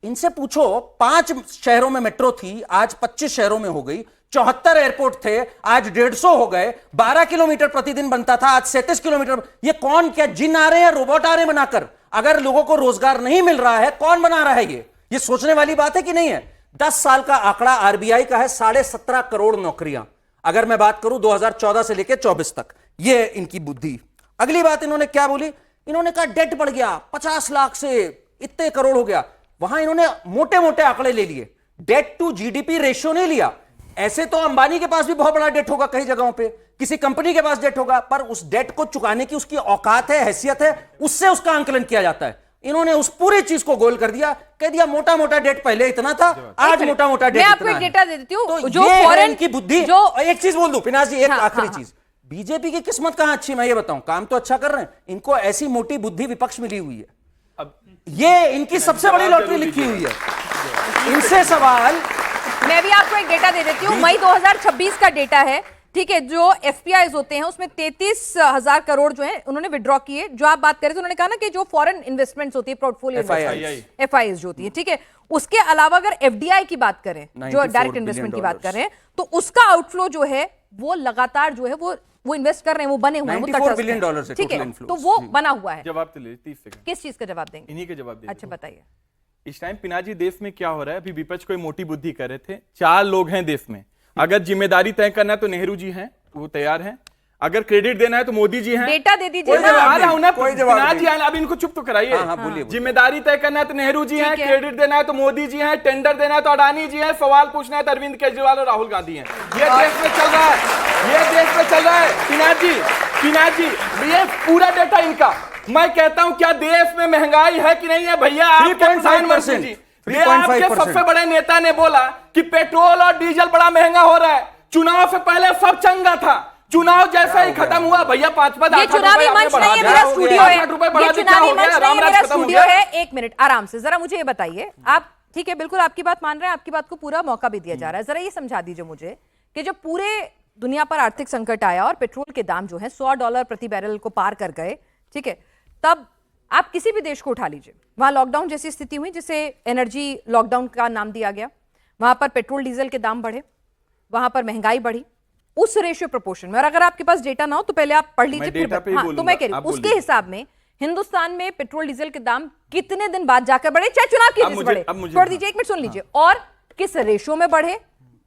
इनसे पूछो, 5 शहरों में मेट्रो थी, आज 25 शहरों में हो गई। 74 एयरपोर्ट थे, आज 150 हो गए। 12 किलोमीटर प्रतिदिन बनता था, आज 37 किलोमीटर। ये कौन, क्या जिन आ रहे हैं, रोबोट आ रहे हैं बनाकर? अगर लोगों को रोजगार नहीं मिल रहा है, कौन बना रहा है? ये सोचने वाली बात है कि नहीं है? 10 साल का आंकड़ा आरबीआई का है, 17.5 करोड़ नौकरियां। अगर मैं बात करूं 2014 से लेकर 24 तक, ये इनकी बुद्धि। अगली बात इन्होंने क्या बोली? इन्होंने कहा डेट बढ़ गया, 50 लाख से इतने करोड़ हो गया। वहां इन्होंने मोटे मोटे आंकड़े ले लिए, डेट टू जीडीपी रेशियो नहीं लिया। ऐसे तो अंबानी के पास भी बहुत बड़ा डेट होगा, कई जगहों पे किसी कंपनी के पास डेट होगा, पर उस डेट को चुकाने की उसकी औकात है, हैसियत है, उससे उसका आंकलन किया जाता है। इन्होंने उस पूरी चीज को गोल कर दिया, कह दिया मोटा मोटा डेट पहले इतना था, आज मोटा मोटा डेट मैं आपको इतना एक है। डेटा दे देती हूँ, तो जो ये है फॉरेन इनकी बुद्धि। जो एक चीज बोल दूं पिनाश जी, एक हाँ, आखिरी हाँ, चीज, बीजेपी की किस्मत कहां अच्छी, मैं ये बताऊं, काम तो अच्छा कर रहे हैं, इनको ऐसी मोटी बुद्धि विपक्ष मिली हुई है। अब ये इनकी सबसे बड़ी लॉटरी लिखी हुई है। इनसे सवाल, मैं भी आपको एक डेटा दे देती हूँ, मई 2026 का डेटा है, ठीक है। जो एफपीआईज होते हैं उसमें 33,000 करोड़ जो है उन्होंने विड्रॉ किए। जो आप बात करें तो उन्होंने कहा ना कि जो फॉरेन इन्वेस्टमेंट्स होती है, पोर्टफोलियो एफआईआईज जो होती है, ठीक है। उसके अलावा अगर एफडीआई की बात करें, जो डायरेक्ट इन्वेस्टमेंट की बात कर रहे हैं, तो उसका आउटफ्लो जो है वो लगातार जो है वो वो इन्वेस्ट कर रहे हैं, वो बने हुए हैं, वो 94 तटस्थ बिलियन हैं। डॉलर से ठीक total है, inflows। तो वो बना हुआ है। जवाब तो ले 30 सेकंड किस चीज का जवाब देंगे? इन्हीं के जवाब दे। अच्छा बताइए। इस टाइम पिनाजी देश में क्या हो रहा है? अभी विपक्ष कोई मोटी बुद्धि कर रहे थे। 4 लोग हैं देश में, अगर जिम्मेदारी तय करना है तो नेहरू जी हैं, वो तैयार हैं। अगर क्रेडिट देना है तो मोदी जी हैं। डेटा दे दीजिए कोई जवाब ना। आ रहा हूं ना, कोई जवाब पिनाजी नहीं। आए, अभी इनको चुप तो कराइए। हाँ, हाँ, बोलिए। जिम्मेदारी तय करना है तो नेहरू जी हैं, ठीक है। क्रेडिट देना है तो मोदी जी हैं, टेंडर देना है तो अडानी जी हैं, सवाल पूछना है तो अरविंद केजरीवाल और राहुल गांधी हैं। ये देश में चल रहा है, ये देश में चल रहा है। पिनाजी ये पूरा डेटा इनका। मैं कहता हूं क्या देश में महंगाई है कि नहीं है भैया? आपके 3.5% प्रधानमंत्री जी, ये आपके सबसे बड़े नेता ने बोला कि पेट्रोल और डीजल बड़ा महंगा हो रहा है। चुनाव से पहले सब चंगा था, चुनाव जैसा ही खत्म हुआ भैया 5 ये चुनावी मंच नहीं है, मेरा स्टूडियो है। ये चुनावी मंच नहीं है, मेरा स्टूडियो है। एक मिनट आराम से जरा मुझे ये बताइए। आप ठीक है, बिल्कुल आपकी बात मान रहे हैं, आपकी बात को पूरा मौका भी दिया जा रहा है। जरा ये समझा दीजिए मुझे कि जब पूरे दुनिया पर आर्थिक संकट आया और पेट्रोल के दाम जो है $100 प्रति बैरल को पार कर गए, ठीक है, तब आप किसी भी देश को उठा लीजिए, वहां लॉकडाउन जैसी स्थिति हुई जिसे एनर्जी लॉकडाउन का नाम दिया गया, वहां पर पेट्रोल डीजल के दाम बढ़े, वहां पर महंगाई बढ़ी, उस रेशियो प्रोपोर्शन में। और अगर आपके पास डेटा ना हो तो पहले आप पढ़ लीजिए, फिर डेटा पे ही हाँ, तो बोलूंगा, मैं कह रही हूं आप उसके बोलिए। हिसाब में हिंदुस्तान में पेट्रोल डीजल के दाम कितने दिन बाद जाकर बढ़े, चाहे चुनाव की अब वजह से मुझे- बढ़े, अब मुझे- छोड़ दीजिए, एक मिनट सुन लीजिए, और किस रेशियो में बढ़े,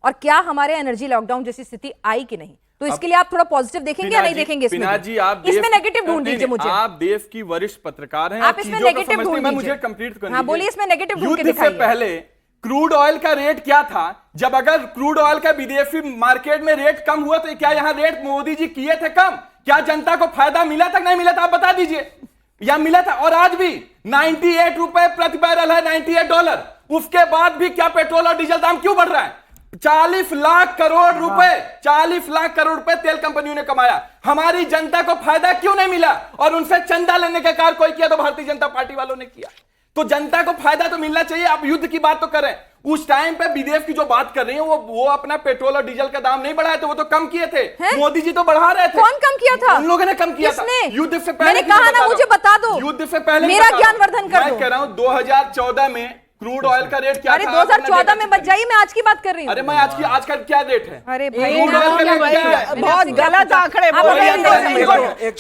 और क्या हमारे एनर्जी लॉकडाउन जैसी स्थिति आई कि नहीं। तो इसके लिए आप थोड़ा पॉजिटिव देखेंगे या नहीं देखेंगे? इसमें पिनाजी, आप इसमें नेगेटिव ढूंढ दीजिए मुझे। आप देश की वरिष्ठ पत्रकार हैं, आप इसमें चीजों को नेगेटिव समझते हैं। ढूंढ मैं दीजिए। मुझे कंप्लीट करने हाँ, दीजिए। बोलिए, इसमें नेगेटिव ढूंढ के युद्ध से दिखाइए। पहले क्रूड ऑयल का रेट क्या था? जब अगर क्रूड ऑयल का विदेशी मार्केट में रेट कम हुआ तो क्या यहां रेट मोदी जी किए थे कम? क्या जनता को फायदा मिला था नहीं मिला था? आप बता दीजिए। या मिला था? और आज भी 98 रुपए प्रति बैरल है, $98। उसके बाद भी क्या पेट्रोल और डीजल दाम क्यों बढ़ रहा है? 40 लाख करोड़ रुपए, 40 लाख करोड़ रुपए तेल कंपनियों ने कमाया। हमारी जनता को फायदा क्यों नहीं मिला? और उनसे चंदा लेने का कार्य कोई किया तो भारतीय जनता पार्टी वालों ने किया। तो जनता को फायदा तो मिलना चाहिए। आप युद्ध की बात तो करें, उस टाइम पे विदेश की जो बात कर रही है वो अपना पेट्रोल और डीजल का दाम नहीं बढ़ाए थे, वो तो कम किए थे। मोदी जी तो बढ़ा रहे थे। कौन कम किया था? उन लोगों ने कम किया था। किसने? युद्ध से पहले मैंने कहा ना, मुझे बता दो। युद्ध से पहले मेरा ज्ञानवर्धन कर दो। मैं कह रहा हूं 2014 में क्रूड ऑयल का रेट क्या अरे था? 2014 में बच जाइए, मैं आज की बात कर रही हूँ। अरे मैं आज का क्या रेट है? अरे भाई, क्रूड ऑयल का रेट क्या है? बहुत गलत आंकड़े बोल रहे हैं।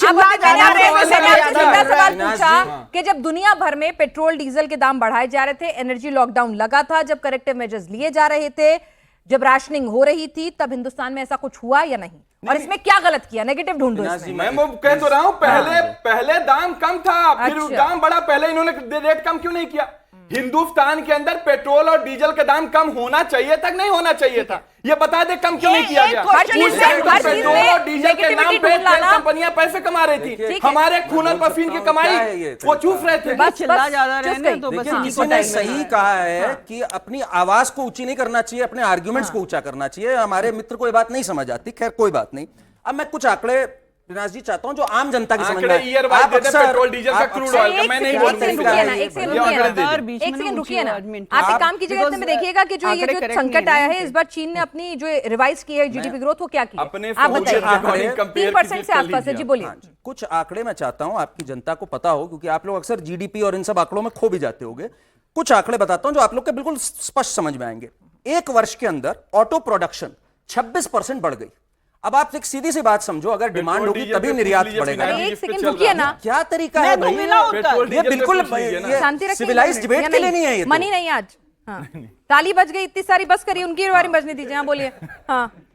सीधा सवाल विनाश पूछा जी। कि जब दुनिया भर में पेट्रोल डीजल के दाम बढ़ाए जा रहे थे, एनर्जी लॉकडाउन लगा था, जब करेक्टिव मेजर्स लिए जा रहे थे, जब राशनिंग हो रही थी, तब हिंदुस्तान में ऐसा कुछ हुआ या नहीं? और इसमें क्या गलत किया? नेगेटिव ढूंढो इसमें। मैं वो कह तो रहा हूं, पहले दाम कम था, फिर अच्छा। दाम बढ़ा। पहले इन्होंने रेट कम क्यों नहीं किया? हिंदुस्तान के अंदर पेट्रोल और डीजल का दाम कम होना चाहिए था, नहीं होना चाहिए था? ये बता दे कम क्यों नहीं किया गया? हर चीज उस में- टाइम हर पे चीज पेट्रोल में और डीजल के नाम negativity पे ढूंढ लाना। तेल कंपनियां पैसे कमा रही थी, ठीक है। हमारे खून और पसीन की कमाई क्या है ये? वो चूस रहे थे। बस चिल्ला ज्यादा just रहे ना गई। तो बस देखिए, इन्हीं किसी को ने टाइम सही कहा है कि अपनी आवाज को ऊंची नहीं करना चाहिए, अपने आर्ग्यूमेंट्स को ऊंचा करना चाहिए। हमारे मित्र को ये बात नहीं समझ आती, खैर कोई बात नहीं। अब मैं कुछ आंकड़े विनाश जी चाहता हूं जो आम जनता की समझ में आंकड़े आए। ईयर वाइज आप देते अक्सर- पेट्रोल डीजल का आप क्रूड अक्सर- ऑयल का, मैं नहीं एक बोलता सेकंड इसका। रुकिए ना, एक सेकंड ये रुकिए आंकड़े ना, दे और दीजिए। बीच एक में सेकंड ना रुकिए ना। ऊंची आप एक आवाज काम कीजिएगा, because इसमें देखिएगा कि जो ये आंकड़े जो correct संकट नहीं आया है। है, इस बार चीन ने अपनी जो रिवाइज की है जीडीपी ग्रोथ, वो क्या की है? अपने आप future बताइए। according compare 3% से कर आसपास है। लीजिए जी बोलिए। हाँ जी, कुछ आंकड़े मैं चाहता हूं आपकी जनता को पता हो, क्योंकि आप लोग अक्सर जीडीपी और इन सब आंकड़ों में खो भी जाते होंगे। कुछ आंकड़े बताता हूं जो आप लोग के बिल्कुल स्पष्ट समझ में आएंगे। एक वर्ष के अंदर ऑटो प्रोडक्शन 26% बढ़ गई। अब आप एक सीधी सी बात समझो, अगर डिमांड होगी डीजल तभी पे निर्यात पूछ लीजिए बढ़ेगा। फिर अरे जिस एक पे सेकंड चल रुकिए रहा ना। क्या तरीका है मैं तो भाई? मिला उत्तर। पेट्रोल ये डीजल पे बिल्कुल पूछ लीजिए ना। ये शांति रखिए, सिविलाइज्ड या डिबेट के लिए नहीं है ये तो। मनी नहीं आज। हाँ, ताली बज गई इतनी सारी, बस करिए, उनकी बारी बजने दीजिए। हाँ बोलिए। हाँ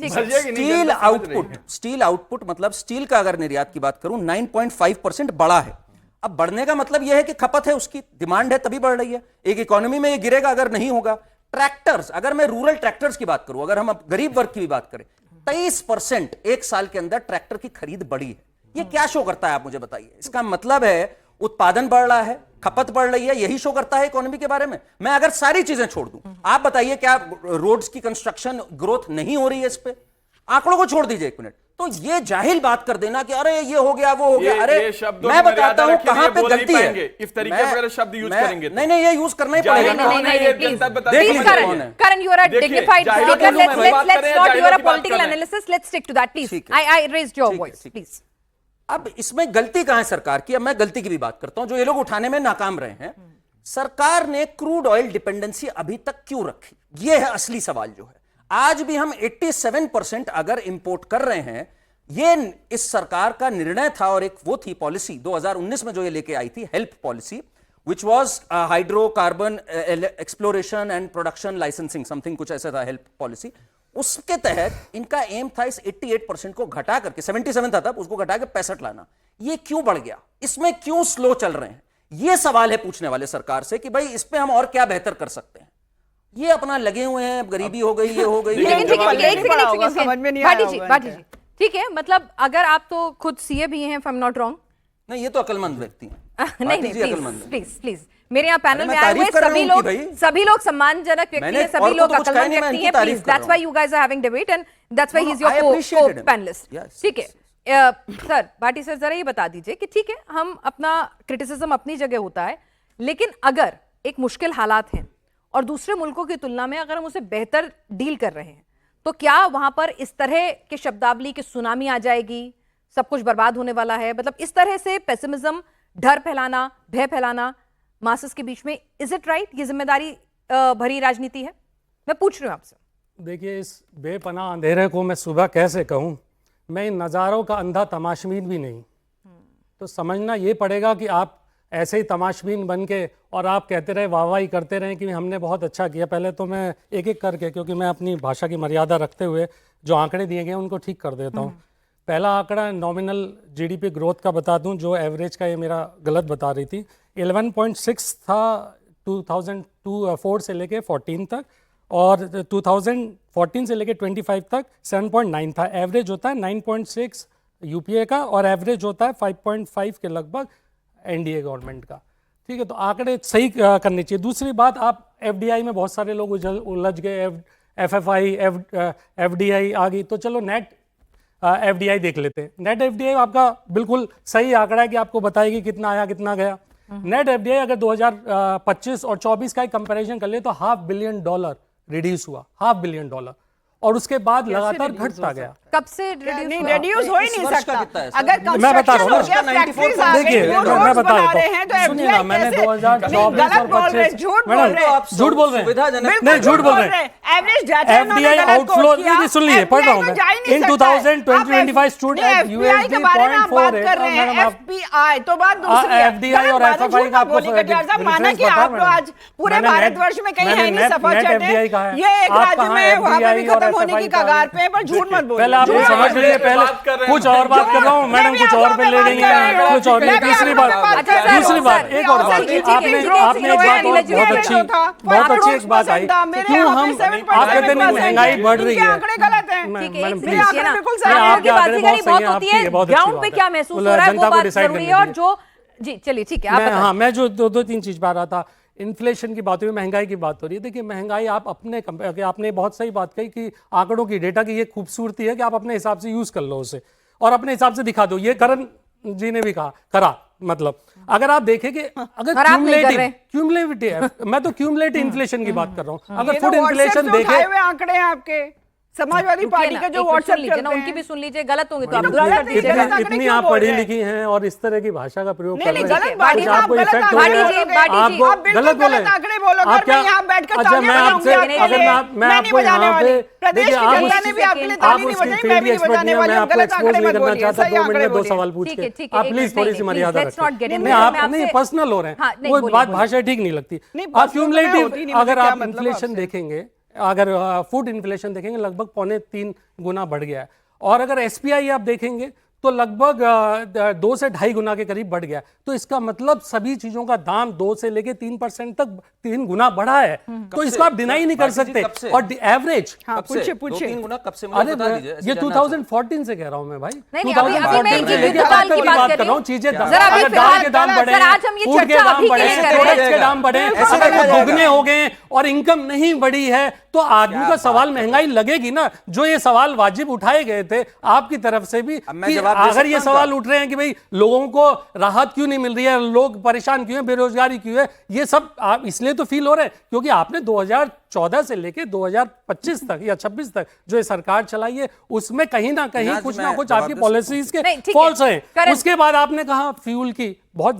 ठीक है। बजिए कि नहीं, स्टील जनता समझ रही है। स्टील आउटपुट मतलब स्टील का अगर निर्यात की बात करूं 9.5% बढ़ा है। अब बढ़ने का मतलब यह है कि खपत है, उसकी डिमांड है तभी बढ़ रही है। एक इकोनॉमी में ये गिरेगा अगर नहीं होगा। ट्रैक्टर्स, अगर मैं रूरल ट्रैक्टर्स की बात करूं, अगर हम अब गरीब वर्ग की भी बात करें, 23% एक साल के अंदर ट्रैक्टर की खरीद बढ़ी है। ये क्या शो करता है आप मुझे बताइए? इसका मतलब है उत्पादन बढ़ रहा है, खपत बढ़ रही है, यही शो करता है इकोनॉमी के बारे में। मैं अगर सारी चीजें छोड़ दूं, आप बताइए क्या रोड्स की कंस्ट्रक्शन ग्रोथ नहीं हो रही है? इस पे आंकड़ों को छोड़ दीजिए एक मिनट। तो ये जाहिल बात कर देना कि अरे ये हो गया वो हो गया, अरे ये शब्दों मैं की बताता हूं मर्यादा कहां रखिए, पे बोल नहीं गलती है। पाएंगे। इस तरीके से अगर शब्द यूज करेंगे तो। नहीं, ये यूज करना ही जाहिल पड़ेगा। कौन है, ये जनता बता देख दीजिए। लीजिए Please, कौन है। Karan, you are a देखिए, dignified जाहिलों speaker. की बात Let's करें, not जाहिलों your की बात political करें। analysis. Let's stick to that, please. ठीक है। I raised your ठीक है, voice, ठीक है। please. अब इसमें गलती कहां है सरकार की? अब मैं गलती की भी बात करता हूं, जो ये लोग उठाने में नाकाम रहे हैं। सरकार ने क्रूड ऑयल डिपेंडेंसी अभी तक क्यों रखी? ये है असली सवाल जो है। आज भी हम 87% अगर इंपोर्ट कर रहे हैं, ये इस सरकार का निर्णय था और एक वो थी पॉलिसी 2019 में जो ये लेके आई थी, help policy, which was hydrocarbon exploration and production licensing something, कुछ ऐसा था हेल्प पॉलिसी। उसके तहत इनका एम था इस 88% को घटा करके, 77 था तब, उसको घटा के 65 लाना। ये क्यों बढ़ गया, इसमें क्यों स्लो चल रहे हैं, ये सवाल है पूछने वाले सरकार से कि भाई इस पे हम और क्या बेहतर कर सकते हैं। ये अपना लगे हुए हैं, गरीबी हो गई, ये हो गई, लेकिन ठीक है, एक होगा, सेकंड समझ में नहीं भाटी आया जी, होगा भाटी इनके। जी, ठीक है, मतलब अगर आप तो खुद सीए भी हैं, if I am not wrong. नहीं, ये तो अकलमंद व्यक्ति हैं। नहीं भाटी नहीं, जी अकलमंद हैं। प्लीज प्लीज मेरे यहाँ पैनल अरे में मैं आए हुए तारीफ कर रहा सभी हूं लोग, उनकी भाई। सभी लोग सम्मानजनक व्यक्ति मैंने हैं, सभी और लोग तो कुछ कहा अकलमंद नहीं, मैं व्यक्ति इनकी हैं, तारीफ प्लीज, कर दैट्स रहा why you guys are having debate and that's why he is No, I your appreciated him. Panellist. Yes, ठीक है, सर भाटी सर जरा ये बता दीजिए कि ठीक है, हम अपना क्रिटिसिज्म अपनी जगह होता है, लेकिन अगर एक मुश्किल हालात हैं और दूसरे मुल्कों की तुलना में अगर हम उसे बेहतर डील कर रहे हैं, तो क्या वहां पर इस तरह के शब्दावली की सुनामी आ जाएगी, सब कुछ बर्बाद होने वाला है? मतलब इस तरह से पेसिमिज्म, डर फैलाना, भय फैलाना मासेस के बीच में, इज इट राइट? ये जिम्मेदारी भरी राजनीति है? मैं पूछ रही हूं आपसे। देखिए, इस बेपनाह अंधेरे को मैं सुबह कैसे कहूँ, मैं इन नज़ारों का अंधा तमाशबीन भी नहीं। तो समझना ये पड़ेगा कि आप ऐसे ही तमाशबीन बन के और आप कहते रहे, वाहवाही करते रहे कि हमने बहुत अच्छा किया। पहले तो मैं एक एक करके, क्योंकि मैं अपनी भाषा की मर्यादा रखते हुए जो आंकड़े दिए गए उनको ठीक कर देता हूँ। पहला आंकड़ा नॉमिनल जीडीपी ग्रोथ का बता दूं, जो एवरेज का ये मेरा गलत बता रही थी, 11.6 था 2004 से लेके 14 तक, और 2014 से लेके 25 तक 7.9 था। एवरेज होता है 9.6 यूपीए का और एवरेज होता है 5.5 के लगभग एनडीए गवर्नमेंट का। ठीक है, तो आंकड़े सही करने चाहिए। दूसरी बात, आप एफडीआई में बहुत सारे लोग उलझ गए, एफएफआई, एफडीआई आ गई, तो चलो नेट एफडीआई देख लेते हैं। नेट एफडीआई आपका बिल्कुल सही आंकड़ा है कि आपको बताएगी कितना आया कितना गया। नेट एफडीआई अगर 2025 और 24 का एक कंपैरिजन कर ले तो $500 बिलियन रिड्यूस हुआ, $500 बिलियन, और उसके बाद लगातार घटता गया। कब से नहीं, reduce हो ही नहीं सकता। अगर मैं बता रहा हूँ construction हो गया, factories आ गई, देखिए, वो मैं roads बता बना रहा रहे हैं, तो हूँ, सुनिए ना, FDI मैंने कैसे? 2024 नहीं, और गलत बोल रहे हैं, 25 झूठ बोल रहे हैं। झूठ बोल रहे हैं, सुविधाजनक नहीं झूठ बोल रहे हैं। एवरेज डाटा एफडीआई आउटफ्लो, नहीं सुन लीजिए, पढ़ रहा हूँ मैं। इन 2025 स्टूड एट एफबीआई के बारे में आप बात कर रहे हैं, मैडम, एफपीआई तो बात दूसरी है। एफडीआई और एफएफआई का आपको माना कि आप लोग आज पूरे भारतवर्ष में कहीं है नहीं सफरचंद, ये एक राज्य में है, वहां पे भी खत्म होने की कगार पे है, पर झूठ मत बोलिए। पहले आप ये समझ लीजिए, पहले कुछ और बात कर रहा हूँ मैडम, कुछ और पे ले रही है, कुछ और। तीसरी बात, एक और बात, आपने एक बात और बहुत अच्छी एक बात आई, क्यों हम आप कहते नहीं महंगाई बढ़ रही है, आंकड़े गलत हैं। मैडम मेरे आंकड़े बिल्कुल सही हैं। आपके आंकड़े बहुत सही हैं, आपकी ये बहुत अच्छी ग्राउंड पे बात क्या है। महसूस हो रहा है वो जनता को बात डिसाइड जरूरी करने है। और दीजिए। जो जी चलिए ठीक है, आप बताइए। हाँ, मैं जो दो तीन चीज बता रहा था, इन्फ्लेशन की बात हुई, महंगाई की बात हो रही है। देखिए, महंगाई आप अपने आपने बहुत सही बात कही कि आंकड़ों की, डेटा की ये खूबसूरती है कि आप अपने हिसाब से यूज कर लो उसे और अपने हिसाब से दिखा दो। ये करण जी ने भी करा, मतलब अगर आप देखें कि अगर क्यूमुलेटिव है, मैं तो क्यूमुलेटिव इन्फ्लेशन की बात कर रहा हूँ। अगर फूड इन्फ्लेशन देखें, आंकड़े हैं आपके समाजवादी पार्टी के जो व्हाट्सएप चलते हैं, उनकी भी सुन लीजिए, गलत होंगे तो आप गलत कर नहीं, दीजिए। गलत आंकड़े इतनी क्यों आप बोल पढ़ी रहे हैं? लिखी हैं और इस तरह की भाषा का प्रयोग कर नहीं, रहे हैं, गलत बात कुछ है, आपको आप इफेक्ट हो गलत रहा आंकड़े है, बोलोगे। आपको आप बिल्कुल गलत बोले, गलत आंकड़े बोलोगे आप और क्या, मैं यहाँ बैठकर अच्छा तालियां मैं बजाऊंगी आपसे, आपके अगर लिए। मैं नहीं आपको बजाने यहाँ वाली। पे प्रदेश देखिए, की आप जनता ने भी आपके लिए ताली नहीं बजाई, मैं भी नहीं बजाने वाली हूँ। आपको गलत एक्सपोज आंकड़े नहीं मत करना बोलिए, चाहता, सही 2 मिनट आंकड़े में 2 बोलिए। सवाल पूछ ठीक है, के ठीक है, आप एक प्लीज मिनट, थोड़ी नहीं, सी नहीं, मर्यादा please, let's not get रखें। into नहीं, it, आप मैं आपसे- नहीं पर्सनल हो रहे हाँ, हैं, नहीं, वो बोलिए, बात बोलिए। भाषा ठीक नहीं लगती। नहीं, आप personal तो मैं क्यूमुलेटिव, होती नहीं, मुझे अगर क्या आप मतलब इन्फ्लेशन आपसे? देखेंगे, अगर फूड इन्फ्लेशन देखेंगे, लगभग 3.25 गुना बढ़ गया है। और अगर एसपीआई आप देखेंगे तो लगभग 2 से 2.5 गुना के करीब बढ़ गया। तो इसका मतलब सभी चीजों का दाम 2 से लेके 3% तक 3 गुना बढ़ा है। तो इसको आप डिनाई नहीं कर सकते। और एवरेज, पूछिए 2-3 गुना कब से, अरे मुझे बता दीजिए। ये 2014 से कह रहा हूं मैं भाई। नहीं, अभी मैं इनकी देखिए, युद्धकाल की बात कर रहा हूं, चीजें जरा अभी अगर दाल के दाम बढ़े, सर, आज हम ये फूड के चर्चा दाम अभी के बढ़े, लिए कर रहे हैं। प्रोडक्ट्स के दाम बढ़े, ऐसे अगर देखा वो जाएगा। दुगने हो गए और इनकम नहीं बढ़ी है तो आदमी का सवाल महंगाई लगेगी ना। जो ये सवाल वाजिब उठाए गए थे आपकी तरफ से भी, मैं कि जवाब दे अगर ये सकता हूं सवाल क्या? उठ रहे हैं कि भाई लोगों को राहत क्यों नहीं मिल रही है, लोग परेशान क्यों है, बेरोजगारी क्यों है, ये सब आप इसलिए तो फील हो रहे हैं क्योंकि आपने 2014 से लेके 2025 तक या 26 तक जो ये सरकार चलाई है उसमें कहीं ना कहीं नियाज, कुछ ना मैं कुछ जवाब आपकी दे पॉलिसीज नहीं, के ठीक है, फॉल्स हैं। करें। उसके बाद आपने कहा फ्यूल की बहुत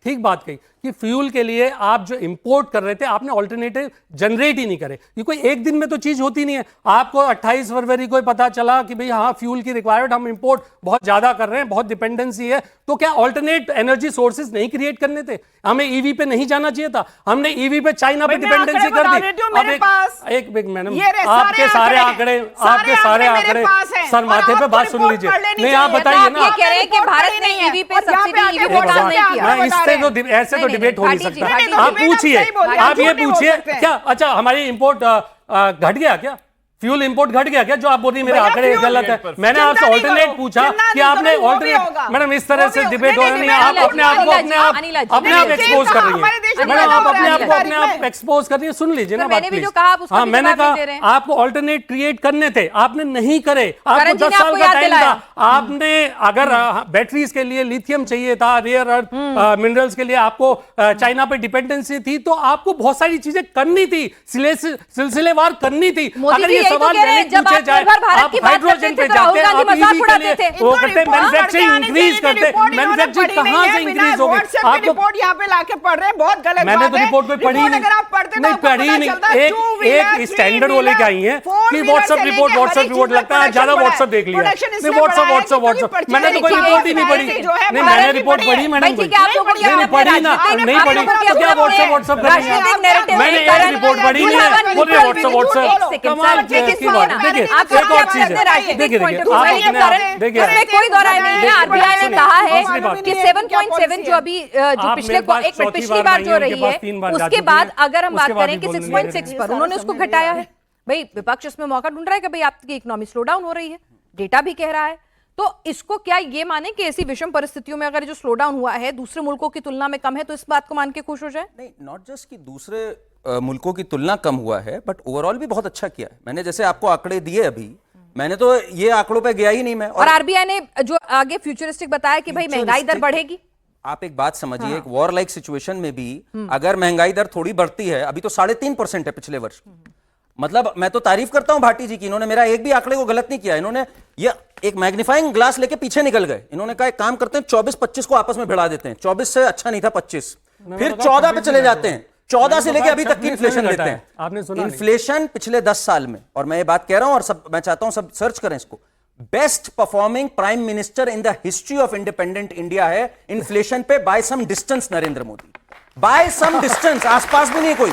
ठीक बात कही कि फ्यूल के लिए आप जो इंपोर्ट कर रहे थे आपने ऑल्टरनेटिव जनरेट ही नहीं करे। ये कोई एक दिन में तो चीज होती नहीं है। आपको 28 फरवरी को पता चला कि भाई हाँ फ्यूल की रिक्वायरमेंट, हम इंपोर्ट बहुत ज्यादा कर रहे हैं, बहुत डिपेंडेंसी है, तो क्या ऑल्टरनेट एनर्जी सोर्सेज नहीं क्रिएट करने थे? हमें ईवी पे नहीं जाना चाहिए था? हमने ईवी पे चाइना पे डिपेंडेंसी कर दी। एक मैडम, आपके सारे आंकड़े सर माथे पे बात सुन लीजिए। नहीं आप बताइए ना, कह रहे हैं कि भारत ने ईवी पे सब्सिडी, ईवी पे काम नहीं किया। मैं इससे तो ऐसे तो डिबेट हो नहीं सकता। आप पूछिए, आप ये पूछिए क्या अच्छा हमारी इंपोर्ट घट गया क्या? फ्यूल इंपोर्ट घट गया क्या? जो आप बोल रही मेरे आंकड़े गलत है। मैंने आपसे ऑल्टरनेट पूछा कि आपने ऑल्टरनेट, मैडम इस तरह से डिबेट हो रही है। आप अपने आप को अपने आप एक्सपोज कर रही है मैडम, आप अपने आप एक्सपोज कर रही है। सुन लीजिए ना बात प्लीज। हाँ मैंने कहा आपको ऑल्टरनेट क्रिएट करने थे, आपने नहीं करे। आपको 10 साल का टाइम था। आपने अगर बैटरीज के लिए लिथियम चाहिए था, रेयर अर्थ मिनरल्स के लिए आपको चाइना पे डिपेंडेंसी थी, तो आपको बहुत सारी चीजें करनी थी, सिलसिलेवार करनी थी। अगर ये सवाल पूछे जाए, आप हाइड्रोजन पे जाते हैं, आप ईवी के लिए वो करते, मैन्युफैक्चरिंग इंक्रीज करते, मैन्युफैक्चरिंग कहां से इंक्रीज हो गई? आपको रिपोर्ट यहाँ पे लाके पढ़ रहे हैं, बहुत गलत मैंने बात तो है। रिपोर्ट कोई पढ़ी नहीं, नहीं पढ़ी नहीं। एक स्टैंडर्ड वो लेके आई है कि व्हाट्सएप रिपोर्ट लगता है ज्यादा व्हाट्सएप देख लिया, नहीं व्हाट्सएप मैंने तो कोई रिपोर्ट ही नहीं पढ़ी। नहीं मैंने रिपोर्ट पढ़ी मैडम, नहीं पढ़ी ना, नहीं पढ़ी तो क्या व्हाट्सएप करेंगे? मैंने एक रिपोर्ट पढ़ी नहीं है, बोल रहे व्हाट्सएप कमाल की बात है। देखिए एक और चीज है, देखिए कोई दौरा नहीं है। आरबीआई ने कहा है कि 7.7 जो अभी जो पिछली बार जो रही है, उसके बाद अगर हम बात करें कि 6.6 पर उन्होंने उसको घटाया है। भाई विपक्ष इसमें मौका ढूंढ रहा है कि भाई आपकी इकोनॉमी स्लो डाउन हो रही है, डेटा भी कह रहा है। तो इसको क्या ये माने कि ऐसी विषम परिस्थितियों में अगर जो स्लो डाउन हुआ है दूसरे मुल्कों की तुलना में कम है, तो इस बात को मान के खुश हो जाए? नहीं, नॉट जस्ट कि दूसरे मुल्कों की तुलना कम हुआ है, बट ओवरऑल भी बहुत अच्छा किया है। मैंने जैसे आपको आंकड़े दिए अभी, मैंने तो ये आंकड़ों पे गया ही नहीं मैं। और आरबीआई ने जो आगे फ्यूचरिस्टिक बताया कि भाई महंगाई दर बढ़ेगी। आप एक बात समझिए, एक वॉर लाइक सिचुएशन में भी अगर महंगाई दर थोड़ी बढ़ती है, अभी तो 3.5% है पिछले वर्ष, मतलब मैं तो तारीफ करता हूं भाटी जी की, इन्होंने मेरा एक भी आंकड़े को गलत नहीं किया। इन्होंने ये एक मैग्नीफाइंग ग्लास लेके पीछे निकल गए। इन्होंने कहा एक काम करते हैं 24-25 को आपस में भिड़ा देते हैं। 24 से अच्छा नहीं था 25, फिर 14 पे चले जाते हैं। 14 से लेके अभी तक की इन्फ्लेशन लेते हैं। आपने सुना इन्फ्लेशन पिछले 10 साल में, और मैं ये बात कह रहा हूं और सब मैं चाहता हूं सब सर्च करें इसको, best performing prime minister in the history of independent India है इन्फ्लेशन पे by some distance Narendra Modi, by some distance, आसपास भी नहीं कोई।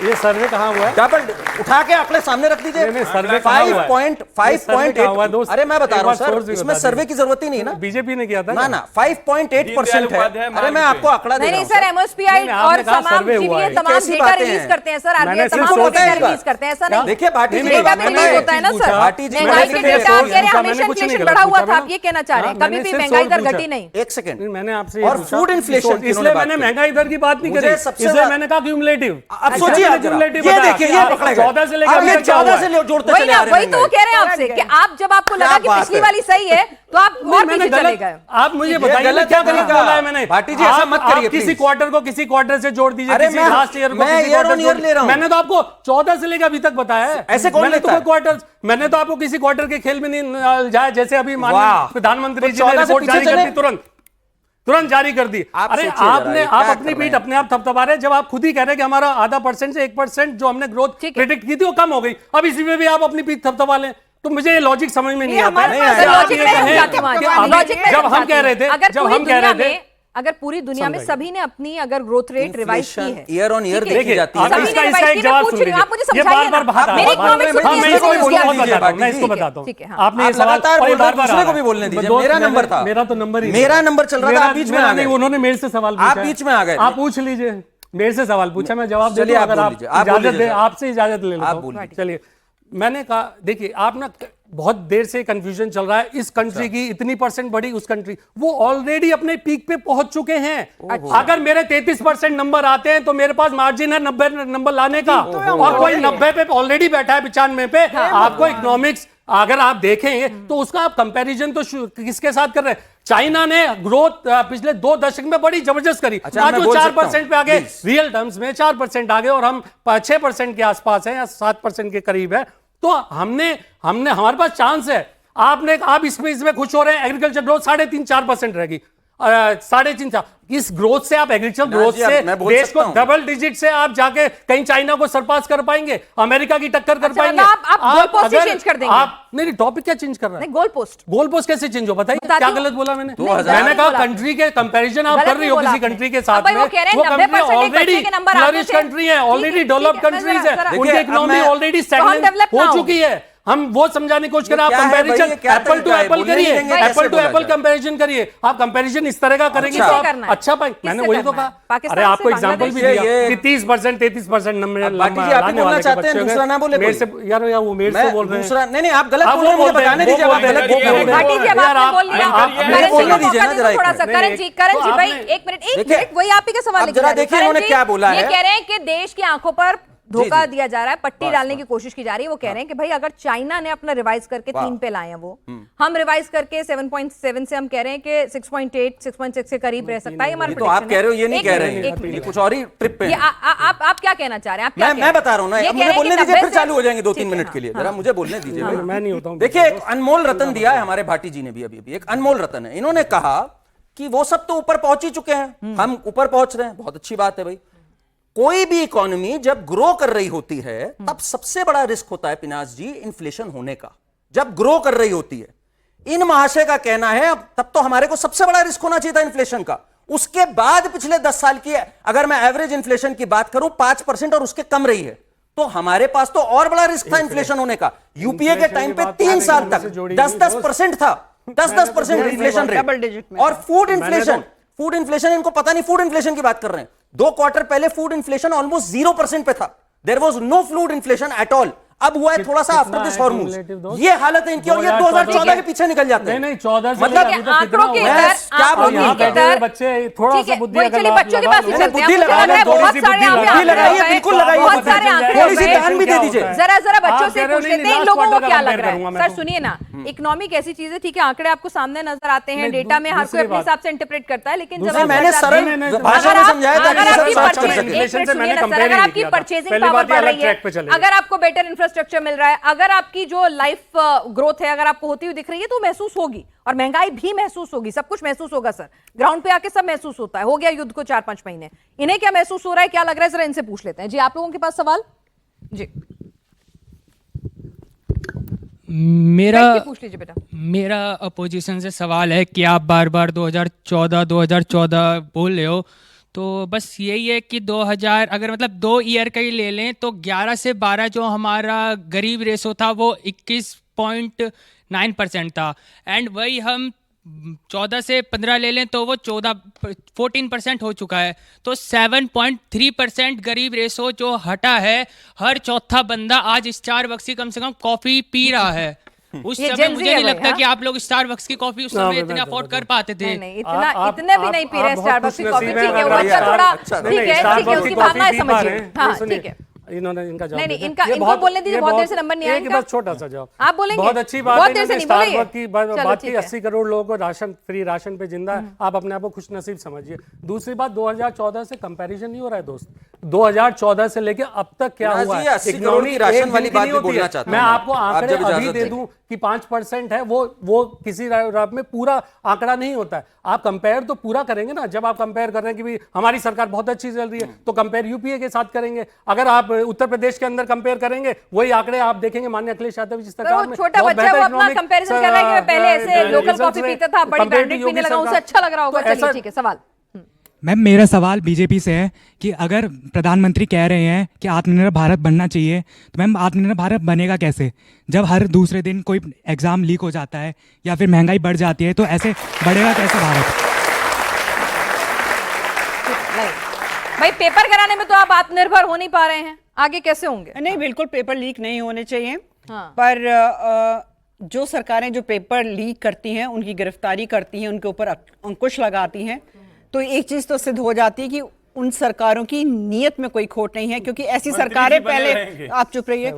ये सर्वे कहाँ हुआ है? डबल उठा के आंकड़े सामने रख दीजिए। सर्वे 5.8। अरे मैं बता रहा हूं सर, इसमें सर्वे की जरूरत ही नहीं ना, बीजेपी ने किया था ना 5.8% है। अरे मैं आपको आंकड़ा दे रहा हूं। नहीं सर, एमएसपीआई और तमाम जीवीए तमाम डेटा रिलीज करते हैं सर, आरबीआई तमाम डेटा रिलीज करते हैं। ऐसा नहीं, देखिए भाटी जी डेटा भी रिलीज होता है ना सर। भाटी जी महंगाई के डेटा कह रहे हैं हमेशा इन्फ्लेशन बढ़ा हुआ था, आप ये कहना चाह रहे हैं? कभी भी महंगाई दर घटी नहीं। एक सेकंड, मैंने आपसे और फूड इन्फ्लेशन, इसलिए मैंने महंगाई दर की बात नहीं करी, इसलिए मैंने कहा क्यूमुलेटिव। अब सोचिए आप जरा, ये देखिए ये पकड़े गए 14 से लेकर अब ये 14 से जोड़ते चले आ रहे हैं। वही तो वो कह रहे हैं आपसे कि आप जब आपको लगा कि पिछली वाली सही है तो आप और पीछे चले गए। आप मुझे बताइए क्या गलत बोला है मैंने? भाटी जी ऐसा मत करिए किसी क्वार्टर को किसी क्वार्टर से जोड़ दीजिए, अरे किसी लास्ट ईयर को मैं किसी ईयर ऑन क्वार्टर ईयर ले रहा हूं। मैंने तो आपको 14 से लेकर अभी तक बताया है। ऐसे कौन मैंने लेता है? क्वार्टर, मैंने तो आपको किसी क्वार्टर के खेल में नहीं जाए, जैसे अभी माननीय प्रधानमंत्री जी ने रिपोर्ट जारी कर दी, तुरंत जारी कर दी। अरे आपने आप अपनी पीठ अपने आप थपथपा रहे, जब आप खुद ही कह रहे हैं कि हमारा 0.5% से 1% जो हमने ग्रोथ प्रेडिक्ट की थी वो कम हो गई, अब इसी में भी आप अपनी पीठ थपथपा लें, तो मुझे ये लॉजिक समझ में नहीं आता है। जब हम कह रहे थे अगर पूरी दुनिया में सभी ने अपनी अगर ग्रोथ रेट रिवाइज की है ईयर ऑन ईयर देखी जाती है, इसका एक जवाब सुन लीजिए। आप मुझे समझाइए ना, मेरी इकोनॉमिक्स मैं इसको बताता हूँ। आपने लगातार बोल रहे दूसरे को भी बोलने दीजिए। मेरा नंबर था, मेरा तो नंबर ही मेरा नंबर चल रहा था, आप बीच में आ गए। उन्होंने मेरे से सवाल पूछा, आप बीच में आ गए, आप पूछ लीजिए। मेरे से सवाल पूछा, मैं जवाब दे दूं अगर आप इजाजत दे, आपसे इजाजत ले लेता हूं। चलिए, मैंने कहा देखिए आप ना बहुत देर से कंफ्यूजन चल रहा है, इस कंट्री की इतनी परसेंट बढ़ी, उस कंट्री, वो ऑलरेडी अपने पीक पे पहुंच चुके हैं। अगर मेरे 33% नंबर आते हैं तो मेरे पास मार्जिन है 90 नंबर लाने का, और कोई 90 पे ऑलरेडी बैठा है, 95 पे। आपको इकोनॉमिक्स अगर आप देखेंगे तो उसका आप कंपैरिजन तो किसके साथ कर रहे हैं? चाइना ने ग्रोथ पिछले 2 दशक में बड़ी जबरदस्त करी, आज वो 4% पे आ गए, रियल टर्म्स में 4% आ गए, और हम 6% के आसपास हैं या 7% के करीब है। तो हमने हमारे पास चांस है। आप इसमें खुश हो रहे हैं, एग्रीकल्चर ग्रोथ 3.5-4% रहेगी। 3.5 था। इस ग्रोथ से आप एग्रीकल्चर ग्रोथ जी, मैं से बोल देश सकता को हूं। डबल डिजिट से आप जाके कहीं चाइना को सरपास कर पाएंगे, अमेरिका की टक्कर कर अच्छा, पाएंगे। मतलब आप गोल पोस्ट ही अगर change कर देंगे। आप नहीं, टॉपिक क्या चेंज कर रहा है? नहीं, गोल पोस्ट गोल पोस्ट कैसे चेंज हो बताइए, बताती क्या हूँ। गलत बोला मैंने? 2000 मैंने कहा बोला कंट्री के कंपैरिजन आप गलत कर रही हो नहीं बोला किसी आपने। कंट्री के अब साथ भाई में, वो कह रहे हैं वो 90% कंट्री एक ऑलरेडी बच्चे के नंबर आते फ्लरिश थे। कंट्री है, ठीक ऑलरेडी है, डेवलप ठीक है, मैं कंट्रीज जरा- है, उनकी देखिए, अब इकोनॉमी मैं- ऑलरेडी तो हम स्टैग्नेंट develop ना हो हो। चुकी है। हम वो समझाने की कोशिश करें, आप क्या है भाई, कंपैरिजन ये क्या एप्पल टू तरीका है? एप्पल बोलने नहीं करिए, देंगे, कैसे एप्पल टू बोला एप्पल जाए? कंपैरिजन करिए। आप कंपैरिजन इस तरह का करेंगे अच्छा। तो किससे करना है? अच्छा भाई, मैंने किससे वही तो करना है? कहा। पाकिस्तान अरे आपको से, एग्जांपल भी बांग्लादेश दिया से? कि 30%, 33% नंबर बाटी जी, आप ही बोलना चाहते हैं, दूसरा ना बोले मेरे से कोई। यार वो मेरे से मैं बोल रहे हैं। दूसरा नहीं, आप गलत आप बोल रहे हैं, वो मुझे बोल रहे हैं, बताने दीजिए, वो आप बोल गलत रहे हैं, बोल रहे हैं। भाटी जी, अब यार, आपने बोल लिया। आप- करण मुझे जी बोलने को दीजिए मौका ना दे जरा दो थोड़ा एक सा। मिनट। करण जी, करण जी तो भाई आपने- एक मिनट, देखिए, वही आप ही का सवाल अब लेके जरा जा रहे हैं। देखिए करण इन्होंने जी, क्या बोला ये है। कह रहे हैं कि देश की आंखों पर धोखा जी। दिया जा रहा है, पट्टी डालने की कोशिश की जा रही है। वो कह रहे हैं कि भाई अगर चाइना ने अपना रिवाइज करके 3 पे लाए हैं, वो हम रिवाइज करके 7.7 से हम कह रहे हैं कि 6.8 6.6 के करीब रह सकता है। ये हमारा ये तो आप prediction कह रहे हो, ये नहीं एक कह मिनट, रहे एक हैं, ये मिनट। कुछ और ही ट्रिप पे ये हैं। आप क्या कहना चाह रहे हैं? आप क्या कह रहे मैं हैं? बता रहा हूं ना, ये अब कह मुझे रहे हैं बोलने कि दीजिए, 90 फिर चालू हो जाएंगे ठीक 2-3 है, मिनट हाँ, के लिए। हाँ। जरा मुझे बोलने दीजिए भाई। मैं नहीं होता हूं। देखिए, एक अनमोल रतन दिया है हमारे भाटी जी ने भी, अभी एक अनमोल रतन है। इन्होंने कहा कि वो सब तो ऊपर पहुंच ही चुके हैं, हम ऊपर पहुंच रहे हैं, बहुत अच्छी बात है भाई। कोई भी इकोनॉमी जब ग्रो कर रही होती है तब सबसे बड़ा रिस्क होता है पिनाज जी इन्फ्लेशन होने का, जब ग्रो कर रही होती है। इन महाशय का कहना है अब तब तो हमारे को सबसे बड़ा रिस्क होना चाहिए था इन्फ्लेशन का। उसके बाद पिछले 10 साल की अगर मैं एवरेज इन्फ्लेशन की बात करूं 5% और उसके कम रही है, तो हमारे पास तो और बड़ा रिस्क था इन्फ्लेशन होने का। यूपीए के टाइम पे 3 साल तक 10-10% था, 10-10% इन्फ्लेशन डबल डिजिट रेट। में और फूड इन्फ्लेशन इनको पता नहीं, फूड इन्फ्लेशन की बात कर रहे हैं। 2 क्वार्टर पहले फूड इन्फ्लेशन ऑलमोस्ट 0% पे था। There was no food inflation at all. अब हुआ है थोड़ा सा आफ्टर दिस हॉर्मोन्स। ये हालत है इनकी, और ये 2014 के पीछे निकल जाते हैं। नहीं 14 से मतलब अभी तक आंकड़ों के कितना हुआ अंदर है? क्या आंकड़ों बोलूं? के यहाँ बैठे अंदर- हुए बच्चे थोड़ा ठीक सा है, बुद्धि वही अगर चलिए लगा- बच्चों के लगा पास ही लो। चलते हैं। बुद्धि मुझे लगाइए, लग रहा है थोड़ी बहुत सी सारे बुद्धि यहाँ पे लगाइए, आंकड़े हैं। बिल्कुल लगाइए बहुत बुद्धि। सारे आंकड़े थोड़ी सी हैं। ध्यान भी दे दीजिए। जरा बच्चों आप से कह रहे हो पूछ नहीं, लेते हैं इन last लोगों को quarter का क्या compare लग रहा करूंगा है। मैं सर तो। सुनिए ना, इकोनॉमिक ऐसी चीज है, ठीक है, आंकड़े आपको सामने नजर आते हैं, नहीं, डेटा में हर कोई दूसरी अपने बात। हिसाब से इंटरप्रेट करता है, लेकिन जब दूसरी आप मैंने बता- सरल नहीं, नहीं, भाषा अगर में आप- समझाया था अगर कि सब आपकी सर्च कर purchasing- सके। एक मिनट Inflation से सुनिए मैंने ना सर, compare अगर ही आपकी किया था। परचेजिंग पहली पावर बात ये बढ़ अलग रही track पे है, चलेगा। अगर आपको बेटर इंफ्रास्ट्रक्चर मिल रहा है, अगर आपकी जो लाइफ ग्रोथ है अगर आपको होती हुई दिख रही है, तो महसूस होगी, और महंगाई भी महसूस होगी, सब कुछ महसूस होगा सर। ग्राउंड पे आके सब महसूस होता है। हो गया युद्ध को 4-5 महीने, इन्हें क्या महसूस हो रहा है, क्या लग रहा है, जरा इनसे पूछ लेते हैं। जी आप लोगों के पास सवाल? जी मेरा बैठ के पूछ लीजिए बेटा। मेरा अपोजिशन से सवाल है कि आप बार बार 2014 बोल रहे हो, तो बस यही है कि 2000 अगर मतलब 2 ईयर का ही ले लें तो 11 से 12 जो हमारा गरीब रेशो था वो 21.9% था, एंड वही हम 14 से 15 ले लें तो वो 14% हो चुका है। तो 7.3% गरीब रेशो जो हटा है। हर चौथा बंदा आज स्टारबक्स की कम से कम कॉफी पी रहा है। उस ये समय Gen Z मुझे है नहीं भाई, लगता हाँ? कि आप लोग स्टारबक्स की कॉफी उस समय इतने अफोर्ड कर पाते थे। नहीं नहीं, इतना आप- इतने भी आप- नहीं पी रहे आप बहुत स्टारबक्स की कॉफी। खुशनसीब ठीक हैं है, वो अगर अच्छा आप- थोड़ा अच्छा, ठीक है, ठीक है, Starbucks उसकी की भावनाएं कॉफी पी पा रहे समझिए। हैं। हाँ सुनिए, ठीक है, इन्होंने इनका जवाब नहीं, दे दिया। इनका- ये इनको बोलने दीजिए, ये बहुत देर से नंबर नहीं आया एक इनका। बस छोटा सा जवाब। आप बोलेंगे? बहुत अच्छी बात बहुत है, देर से इन्होंने नहीं बोले ये। स्टारबक्स की चलो, बात ठीक की, है। 80 करोड़ लोगों को राशन फ्री राशन पे जिंदा है। आप अपने आप को खुश नसीब समझिए। दूसरी बात, 2014 से कंपैरिजन नहीं हो रहा है दोस्त। 2014 से लेके अब तक क्या ना हुआ जी, है, 80 इकोनॉमी करोड़ की राशन एक दिन वाली की बात नहीं भी होती बोलना है। चाहता मैं हूं। आपको आप आंकड़े जब अभी इजाजत दे दें। दूं कि 5% है, वो किसी रात में पूरा आंकड़ा नहीं होता है। आप कंपेयर तो पूरा करेंगे ना। जब आप कंपेयर कर रहे हैं कि भाई हमारी सरकार बहुत अच्छी चल रही है, तो कंपेयर यूपीए के साथ करेंगे। अगर आप उत्तर प्रदेश के अंदर कंपेयर करेंगे, वही आंकड़े आप देखेंगे माननीय अखिलेश यादव जी सर, सरकार वो में छोटा बहुत बच्चा वो बेहतर अपना economic, कंपैरिजन कर रहा है कि मैं पहले ऐसे लोकल results कॉफी रहे पीता था, बड़ी compared to ब्रांडेड योगी पीने लगा, उसे सरकार। अच्छा लग रहा होगा। तो चलिए ऐसा- ठीक है, सवाल। मैम मेरा सवाल बीजेपी से है कि अगर प्रधानमंत्री कह रहे हैं कि आत्मनिर्भर भारत बनना चाहिए, तो मैम आत्मनिर्भर भारत बनेगा कैसे जब हर दूसरे दिन कोई एग्जाम लीक हो जाता है या फिर महंगाई बढ़ जाती है, तो ऐसे बढ़ेगा कैसे भारत? नहीं भाई, पेपर कराने में तो आप आत्मनिर्भर हो नहीं पा रहे हैं, आगे कैसे होंगे? नहीं, बिल्कुल पेपर लीक नहीं होने चाहिए। हाँ। पर जो सरकारें जो पेपर लीक करती हैं, उनकी गिरफ्तारी करती हैं, उनके ऊपर अंकुश लगाती हैं, तो एक चीज तो सिद्ध हो जाती है कि उन सरकारों की नीयत में कोई खोट नहीं है, क्योंकि ऐसी सरकारें पहले, आप चुप रहिए,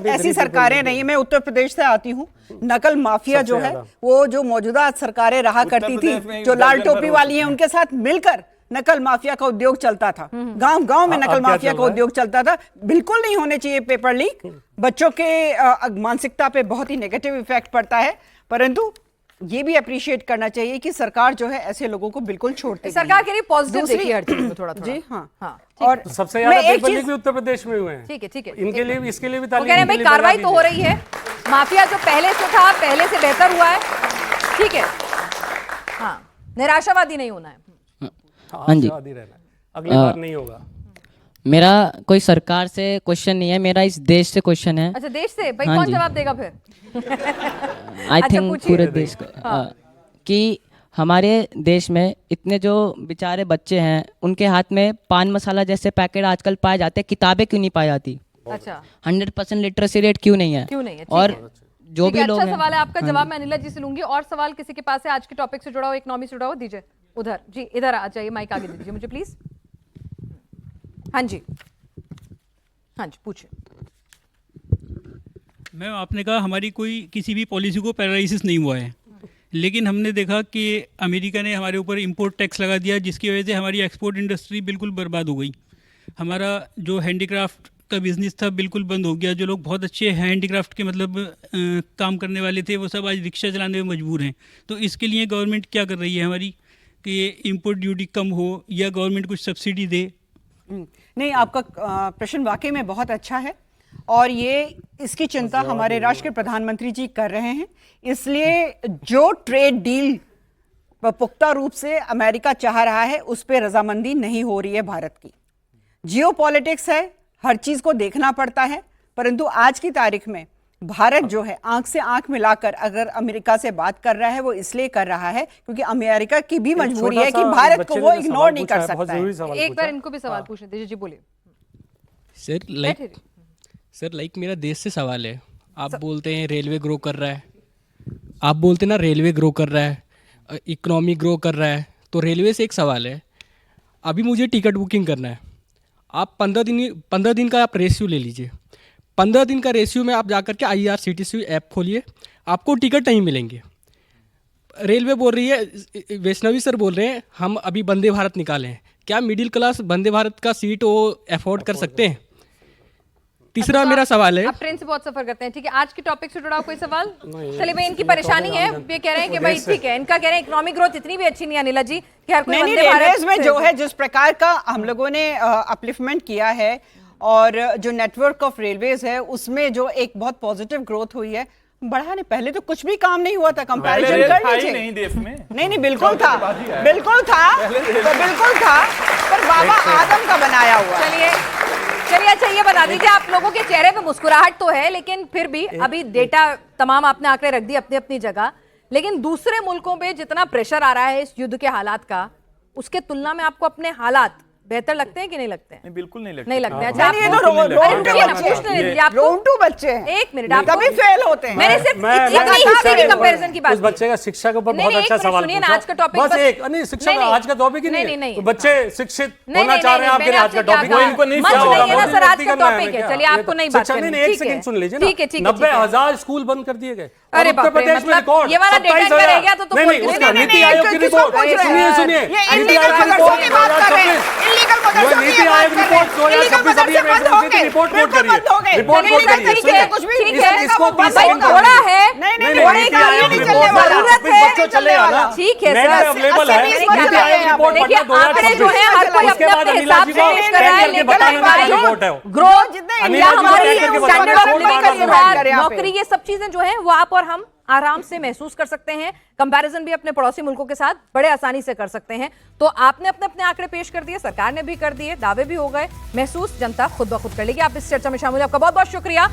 ऐसी सरकारें नहीं है। मैं उत्तर प्रदेश से आती हूँ। नकल माफिया जो है, वो जो मौजूदा सरकारें रहा करती थी, जो लाल टोपी वाली हैं, उनके साथ मिलकर नकल माफिया का उद्योग चलता था। गांव गांव में नकल माफिया का उद्योग चलता था। बिल्कुल नहीं होने चाहिए पेपर लीक। बच्चों के मानसिकता पे बहुत ही नेगेटिव इफेक्ट पड़ता है। परंतु ये भी अप्रिशिएट करना चाहिए कि सरकार जो है ऐसे लोगों को बिल्कुल छोड़ती नहीं सरकार के लिए पॉजिटिव दूसरी- देखिए हर चीज में थोड़ा थोड़ा। जी हाँ हाँ और तो सबसे मैं ज्यादा एक पेपर लीक चीज भी उत्तर प्रदेश में हुए हैं। ठीक है इनके लिए भी, इसके लिए भी वो ताली कह रहे हैं भाई इनके लिए कार्रवाई बजा तो हो दीजिए। रही है, माफिया जो पहले से था पहले से बेहतर हुआ है, ठीक है। हाँ, निराशावादी नहीं होना है। हाँ जी। आशावादी रहना है। अगली बार नहीं होगा। मेरा कोई सरकार से क्वेश्चन नहीं है, मेरा इस देश से क्वेश्चन है। अच्छा, देश से भाई हाँ कौन जी। जवाब देगा फिर? आई अच्छा, थिंक पूछिए। पूरे देश को कि हमारे देश में इतने जो बेचारे बच्चे हैं उनके हाथ में पान मसाला जैसे पैकेट आजकल पाए जाते हैं, किताबें क्यों नहीं पाई जाती? अच्छा 100% लिटरेसी रेट क्यों नहीं है? क्यों नहीं है? ठीक और है। जो ठीक भी है, लोग अच्छा हैं, सवाल है आपका, जवाब मैं अनिला जी से लूंगी। और सवाल किसी के पास है आज के टॉपिक से जुड़ा हो, इकोनॉमी से जुड़ा हो? दीजिए उधर जी, इधर आ जाइए, माइक आगे दीजिए मुझे प्लीज। हाँ जी, हाँ जी पूछिए। मैम आपने कहा हमारी कोई किसी भी पॉलिसी को पैरालिसिस नहीं हुआ है, लेकिन हमने देखा कि अमेरिका ने हमारे ऊपर इंपोर्ट टैक्स लगा दिया, जिसकी वजह से हमारी एक्सपोर्ट इंडस्ट्री बिल्कुल बर्बाद हो गई। हमारा जो हैंडीक्राफ्ट का बिजनेस था बिल्कुल बंद हो गया। जो लोग बहुत अच्छे हैंडीक्राफ्ट के मतलब काम करने वाले थे वो सब आज रिक्शा चलाने में मजबूर हैं। तो इसके लिए गवर्नमेंट क्या कर रही है हमारी कि इंपोर्ट ड्यूटी कम हो या गवर्नमेंट कुछ सब्सिडी दे? नहीं, आपका प्रश्न वाकई में बहुत अच्छा है और ये इसकी चिंता हमारे राष्ट्र के प्रधानमंत्री जी कर रहे हैं। इसलिए जो ट्रेड डील पुख्ता रूप से अमेरिका चाह रहा है उस पर रजामंदी नहीं हो रही है भारत की। जियोपॉलिटिक्स है, हर चीज को देखना पड़ता है, परंतु आज की तारीख में भारत जो है आंख से आंख मिलाकर अगर अमेरिका से बात कर रहा है वो इसलिए कर रहा है क्योंकि अमेरिका की भी मजबूरी है कि भारत को वो इग्नोर नहीं कर सकता है। एक बार इनको भी सवाल पूछने दीजिए जी, बोलिए। सर लाइक मेरा देश से सवाल है। आप बोलते हैं रेलवे ग्रो कर रहा है, आप बोलते हैं ना रेलवे ग्रो कर रहा है, इकोनॉमी ग्रो कर रहा है, तो रेलवे से एक सवाल है। अभी मुझे टिकट बुकिंग करना है, आप 15 दिन का आप रेशियो ले लीजिए। 15 दिन का रेशियो में आप जाकर के IRCTC ऐप खोलिए, आपको टिकट नहीं मिलेंगे। रेलवे बोल रही है, वैष्णवी सर बोल रहे हैं हम अभी वंदे भारत निकाले हैं। क्या मिडिल क्लास वंदे भारत का सीट वो अफोर्ड कर सकते हैं? तीसरा मेरा सवाल है, आप ट्रेन से बहुत सफर करते हैं, ठीक है। आज के टॉपिक से जुड़ा हुआ कोई सवाल? चलिए भाई, इनकी परेशानी है, ये कह रहे हैं कि भाई ठीक है, इनका कह रहे हैं इकोनॉमिक ग्रोथ इतनी भी अच्छी नहीं है अनिला जी कि हर कोई नहीं, वंदे भारत रेलवेज में जो है जिस प्रकार का हम लोगों ने अपलिफ्टमेंट किया है और जो नेटवर्क ऑफ रेलवेज है उसमें जो एक बहुत पॉजिटिव ग्रोथ हुई है, बढ़ा नहीं। पहले तो कुछ भी काम नहीं हुआ था, कंपैरिजन कर लीजिए। नहीं देश में नहीं बिल्कुल था, बिल्कुल था, तो बिल्कुल था, पर बाबा आदम का बनाया हुआ। चलिए अच्छा, ये बता दीजिए, आप लोगों के चेहरे पे मुस्कुराहट तो है लेकिन फिर भी अभी डेटा तमाम आपने आंकड़े रख दिए अपनी अपनी जगह, लेकिन दूसरे मुल्कों पे जितना प्रेशर आ रहा है इस युद्ध के हालात का, उसके तुलना में आपको अपने हालात बेहतर लगते हैं कि नहीं लगते हैं? नहीं, बिल्कुल नहीं लगता। नहीं लगते हैं। अच्छा, नहीं, ये तो आपको- रोंटू अरे रुकिए ना, बच्चे हैं। पूछने दीजिए आपको। रोंटू बच्चे हैं। एक मिनट, आपको कभी फेल होते हैं। मैंने सिर्फ मैं- इतनी हिस्से की कंपैरिजन की बात उस की। बच्चे का शिक्षा के ऊपर नहीं, बहुत नहीं, अच्छा एक मिनट सवाल सुनिए ना, पूछा। आज का टॉपिक बस बस- एक नहीं, शिक्षा नहीं, का आज का टॉपिक ही नहीं, नहीं नहीं, है। बच्चे शिक्षित नहीं, होना नहीं, चाह रहे हैं नहीं, आपके मैंने आज का आपसे क्या टॉपिक। कहा? इनको नहीं मंच क्या नहीं होगा, है ना बहुत सर, आज गलती का करना है टॉपिक है। क्या? चलिए आपको नहीं बात शिक्षा करनी, नहीं, एक ठीक है। सेकंड सुन लीजिए ना। ठीक है, ठीक है, 90,000 स्कूल बंद कर दिए गए। अरे और बाप उत्तर रे, प्रदेश में मतलब रिकॉर्ड ये वाला डेटा 27,000 इनका रह गया तो नहीं, बोल नहीं, के उसका नहीं, नीति आयोग की किसको रिपोर्ट पूछ रहे सुनिए हैं? सुनिए ये नीति illegal आयोग की मदरसों रिपोर्ट की बात कर रहे हैं। 2026 illegal मदरसों की नीति बात आयोग कर रहे हैं। रिपोर्ट 2026 illegal अभी मदरसे बंद अभी होंगे। रिपोर्ट बिल्कुल करिए, बंद होंगे। रिपोर्ट नहीं, करिए, नहीं, सुनिए, कुछ भी ठीक नहीं है, चलेगा, इसको वो बंद भाई होगा। थोड़ा है, नहीं, नहीं, नहीं, थोड़े नीति का आयोग नहीं रिपोर्ट चलने वाला। जरूरत बीस है। बच्चों चले आना। ठीक है नेट सर, पे अवेलेबल है। अस्सी नीति आयोग रिपोर्ट देखिए पढ़ना आंकड़े जो है हर कोई उसके अपने बाद अपने अनिला हिसाब जी से को पेश टैग कर रहा है, करके लेकिन बताना क्या रिपोर्ट है वो। ग्रोथ जितने या इंडिया हमारी टैग करके बताना स्टैंडर्ड ऑफ रिपोर्ट लिविंग का करिए सुधार, बैठ कर यहाँ पे। नौकरी, ये सब चीजें जो है वो आप और हम आराम से महसूस कर सकते हैं। कंपैरिजन भी अपने पड़ोसी मुल्कों के साथ बड़े आसानी से कर सकते हैं। तो आपने अपने अपने आंकड़े पेश कर दिए, सरकार ने भी कर दिए, दावे भी हो गए, महसूस जनता खुद ब खुद कर लेगी। आप इस चर्चा में शामिल, आपका बहुत बहुत शुक्रिया।